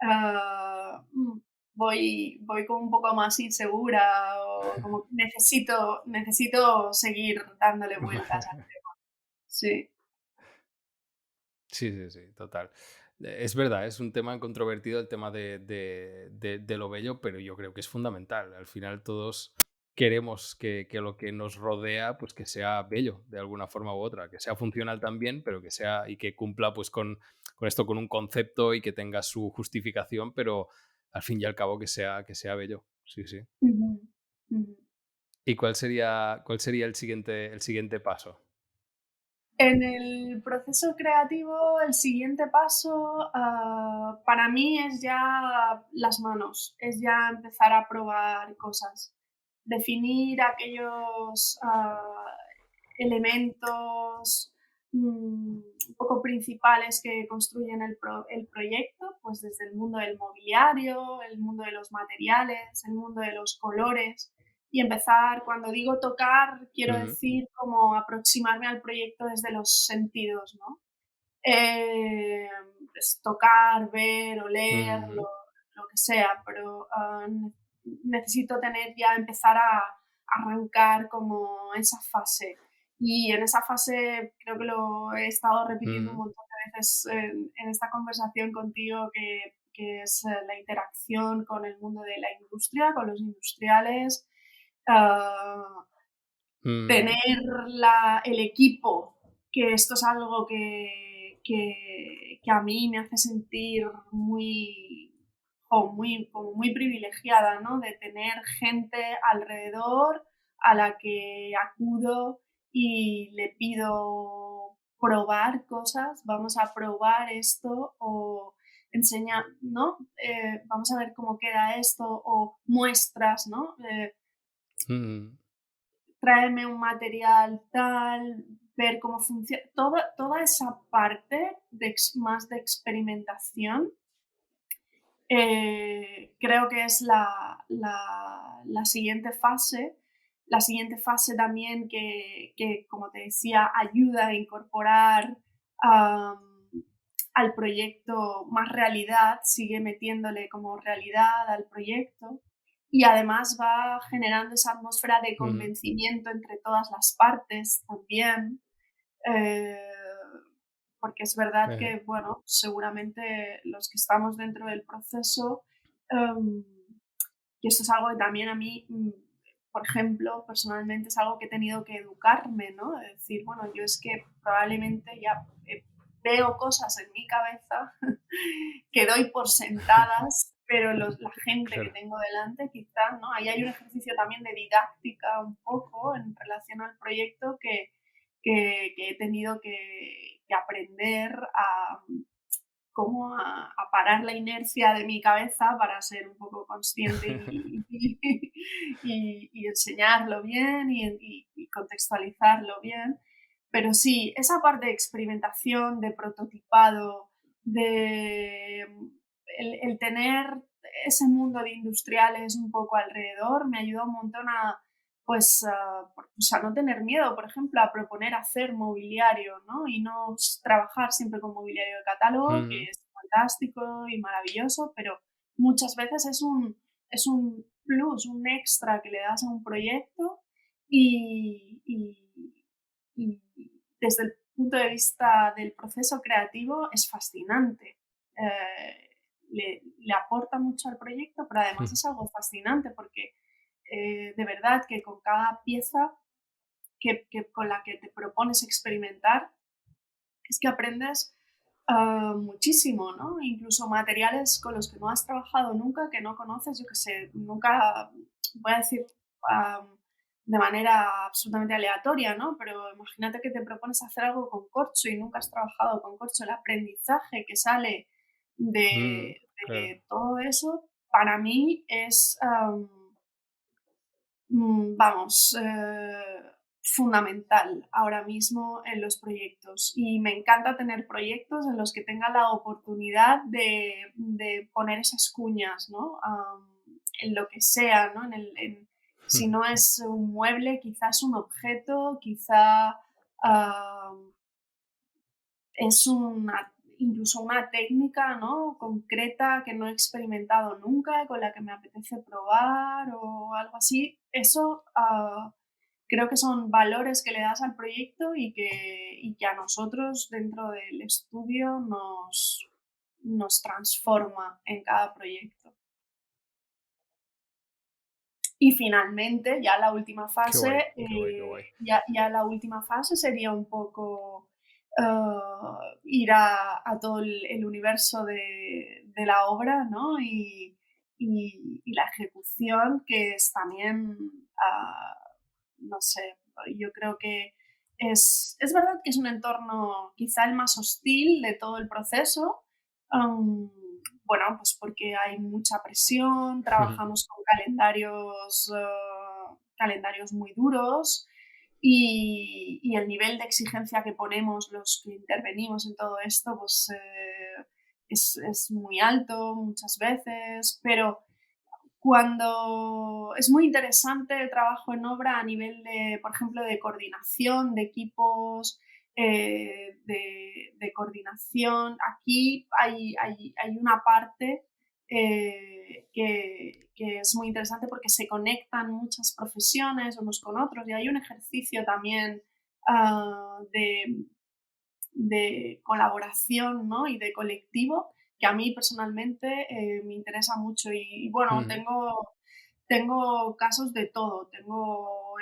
ah, mm, voy como un poco más insegura o como necesito seguir dándole vueltas al tema. Sí. Sí, sí, sí, total. Es verdad, es un tema controvertido el tema de lo bello, pero yo creo que es fundamental. Al final todos queremos que lo que nos rodea, pues que sea bello de alguna forma u otra, que sea funcional también, pero que sea y que cumpla pues con esto, con un concepto y que tenga su justificación, pero al fin y al cabo que sea bello. Sí, sí. Ujú, ujú. ¿Y cuál sería el siguiente paso? En el proceso creativo, el siguiente paso, para mí es ya las manos, es ya empezar a probar cosas, definir aquellos elementos un poco principales que construyen el proyecto, pues desde el mundo del mobiliario, el mundo de los materiales, el mundo de los colores, y empezar, cuando digo tocar, quiero Ujú, decir como aproximarme al proyecto desde los sentidos, ¿no? Eh, pues tocar, ver, oler, ujú, lo que sea, pero necesito tener ya, empezar a arrancar como esa fase. Y en esa fase creo que lo he estado repitiendo un ujú. montón veces en esta conversación contigo que es la interacción con el mundo de la industria, con los industriales, ah, Mm, tener el equipo, que esto es algo que a mí me hace sentir como muy privilegiada, ¿no? De tener gente alrededor a la que acudo y le pido probar cosas, vamos a probar esto o enseñar, ¿no? Vamos a ver cómo queda esto o muestras, ¿no? mm, Tráeme un material tal, ver cómo funciona, toda esa parte más de experimentación, creo que es la siguiente fase. La siguiente fase también que, como te decía, ayuda a incorporar al proyecto más realidad, sigue metiéndole como realidad al proyecto y además va generando esa atmósfera de mm, convencimiento entre todas las partes también. eh, Porque es verdad eh, que, bueno, seguramente los que estamos dentro del proceso, em, y esto es algo que también a mí, por ejemplo, personalmente es algo que he tenido que educarme, ¿no? Es decir, bueno, yo es que probablemente ya veo cosas en mi cabeza que doy por sentadas, pero la gente que claro. tengo delante quizás, ¿no? Ahí hay un ejercicio también de didáctica un poco en relación al proyecto que he tenido que aprender a cómo a parar la inercia de mi cabeza para ser un poco consciente y enseñarlo bien y contextualizarlo bien. Pero sí, esa parte de experimentación, de prototipado, de el tener ese mundo de industriales un poco alrededor me ayuda un montón a, pues, pues, a no tener miedo, por ejemplo, a proponer hacer mobiliario, ¿no? Y no trabajar siempre con mobiliario de catálogo, que Mm, es fantástico y maravilloso, pero muchas veces es un plus, un extra que le das a un proyecto y desde el punto de vista del proceso creativo es fascinante. Le aporta mucho al proyecto, pero además mm, es algo fascinante porque de verdad que con cada pieza con la que te propones experimentar, es que aprendes muchísimo, ¿no? Incluso materiales con los que no has trabajado nunca, que no conoces, yo que sé, nunca, voy a decir de manera absolutamente aleatoria, ¿no? Pero imagínate que te propones hacer algo con corcho y nunca has trabajado con corcho. El aprendizaje que sale mm, claro. de todo eso, para mí es, vamos, fundamental ahora mismo en los proyectos. Y me encanta tener proyectos en los que tenga la oportunidad de poner esas cuñas, ¿no? En lo que sea, ¿no? Si Mm, no es un mueble, quizás un objeto, quizá es incluso una técnica, ¿no? Concreta que no he experimentado nunca, con la que me apetece probar o algo así. Eso creo que son valores que le das al proyecto y que a nosotros dentro del estudio nos transforma en cada proyecto. Y finalmente, ya la última qué fase, guay, qué guay, qué guay. ya la última fase sería un poco ir a todo el universo de la obra, ¿no? Y la ejecución, que es también, no sé, yo creo que es verdad que es un entorno quizá el más hostil de todo el proceso. am, bueno, pues porque hay mucha presión, trabajamos con calendarios muy duros y el nivel de exigencia que ponemos los que intervenimos en todo esto pues, es muy alto muchas veces, pero cuando es muy interesante el trabajo en obra a nivel de, por ejemplo, de coordinación de equipos, de coordinación. Aquí hay una parte que es muy interesante porque se conectan muchas profesiones unos con otros y hay un ejercicio también de de colaboración, ¿no? Y de colectivo, que a mí personalmente me interesa mucho. Y bueno, Ujú. tengo casos de todo.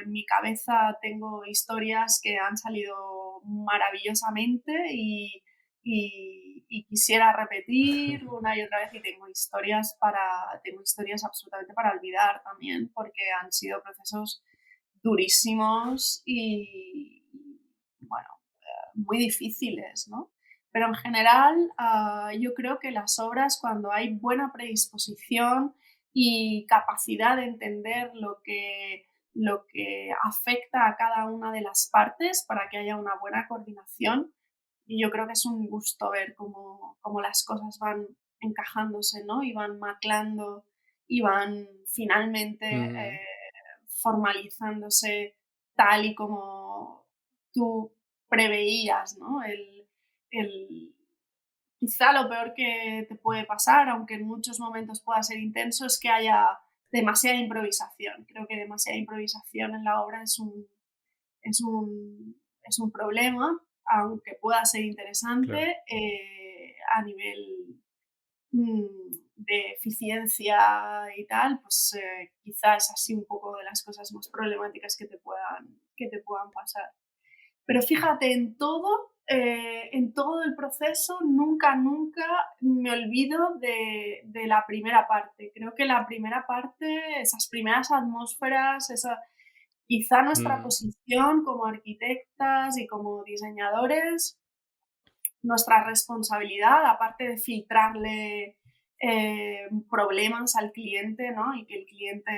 En mi cabeza tengo historias que han salido maravillosamente y quisiera repetir una y otra vez, y tengo historias absolutamente para olvidar también, porque han sido procesos durísimos y, bueno, muy difíciles, ¿no? Pero en general, yo creo que las obras, cuando hay buena predisposición y capacidad de entender lo que afecta a cada una de las partes para que haya una buena coordinación, y yo creo que es un gusto ver cómo las cosas van encajándose, ¿no? Y van maclando y van finalmente Ujú. formalizándose tal y como tú preveías, ¿no? El, quizá lo peor que te puede pasar, aunque en muchos momentos pueda ser intenso, es que haya demasiada improvisación. Creo que demasiada improvisación en la obra es un problema, aunque pueda ser Claro. interesante a nivel de eficiencia y tal, pues quizás es así un poco de las cosas más problemáticas que te puedan pasar. Pero fíjate, en todo el proceso, nunca me olvido de la primera parte. Creo que la primera parte, esas primeras atmósferas, quizá nuestra Ujú. posición como arquitectas y como diseñadores, nuestra responsabilidad, aparte de filtrarle problemas al cliente, ¿no? Y que el cliente,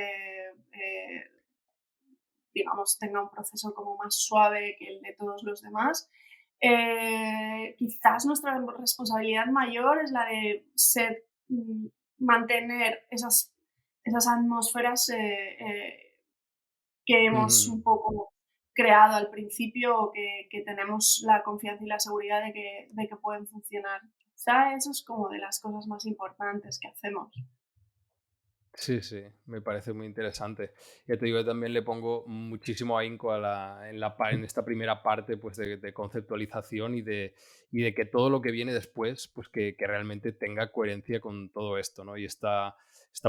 eh, digamos, tenga un proceso como más suave que el de todos los demás. Quizás nuestra responsabilidad mayor es la de mantener esas atmósferas que hemos Ujú. un poco creado al principio o que tenemos la confianza y la seguridad de que pueden funcionar. Quizá eso es como de las cosas más importantes que hacemos. Sí, sí, me parece muy interesante. Ya te digo, yo también le pongo muchísimo ahínco a en esta primera parte, pues, de conceptualización y de que todo lo que viene después, pues, que realmente tenga coherencia con todo esto, ¿no? Y esta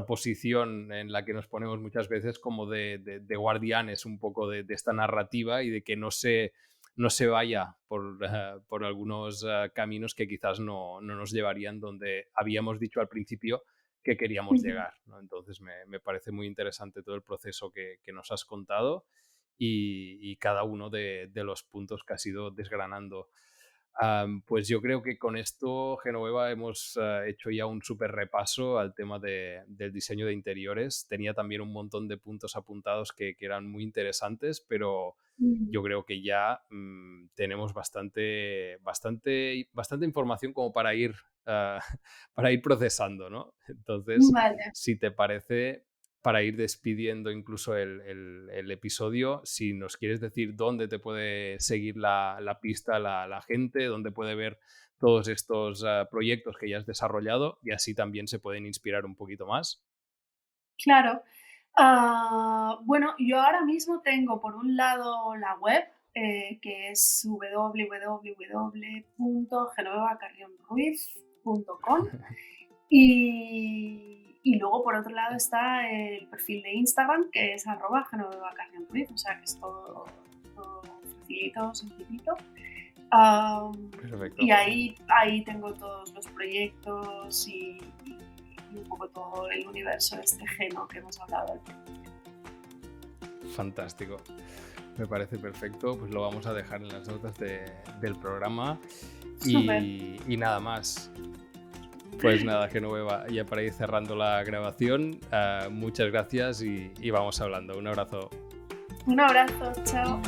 posición en la que nos ponemos muchas veces como de guardianes un poco de esta narrativa y de que no se vaya por algunos caminos que quizás no nos llevarían donde habíamos dicho al principio que queríamos Ujú. llegar, ¿no? Entonces me parece muy interesante todo el proceso que nos has contado y cada uno de los puntos que has ido desgranando. Pues yo creo que con esto, Genoveva, hemos hecho ya un súper repaso al tema del diseño de interiores. Tenía también un montón de puntos apuntados que eran muy interesantes, pero Ujú. yo creo que ya tenemos bastante información como para ir, ah, para ir procesando, ¿no? Entonces, Vale. si te parece, para ir despidiendo incluso el episodio, si nos quieres decir dónde te puede seguir la pista la gente, dónde puede ver todos estos proyectos que ya has desarrollado y así también se pueden inspirar un poquito más. Claro. Bueno, yo ahora mismo tengo por un lado la web, que es www.genovevacarrionruiz.com. Y luego, por otro lado, está el perfil de Instagram, que es @genovevacarrionruiz, o sea que es todo facilito, sencillito. Y Perfecto. ahí tengo todos los proyectos y un poco todo el universo de este geno que hemos hablado al principio. Fantástico. Me parece perfecto. Pues lo vamos a dejar en las notas del programa Súper. y nada más. Pues nada, Genoveva, ya para ir cerrando la grabación, muchas gracias y vamos hablando. Un abrazo. Un abrazo, chao.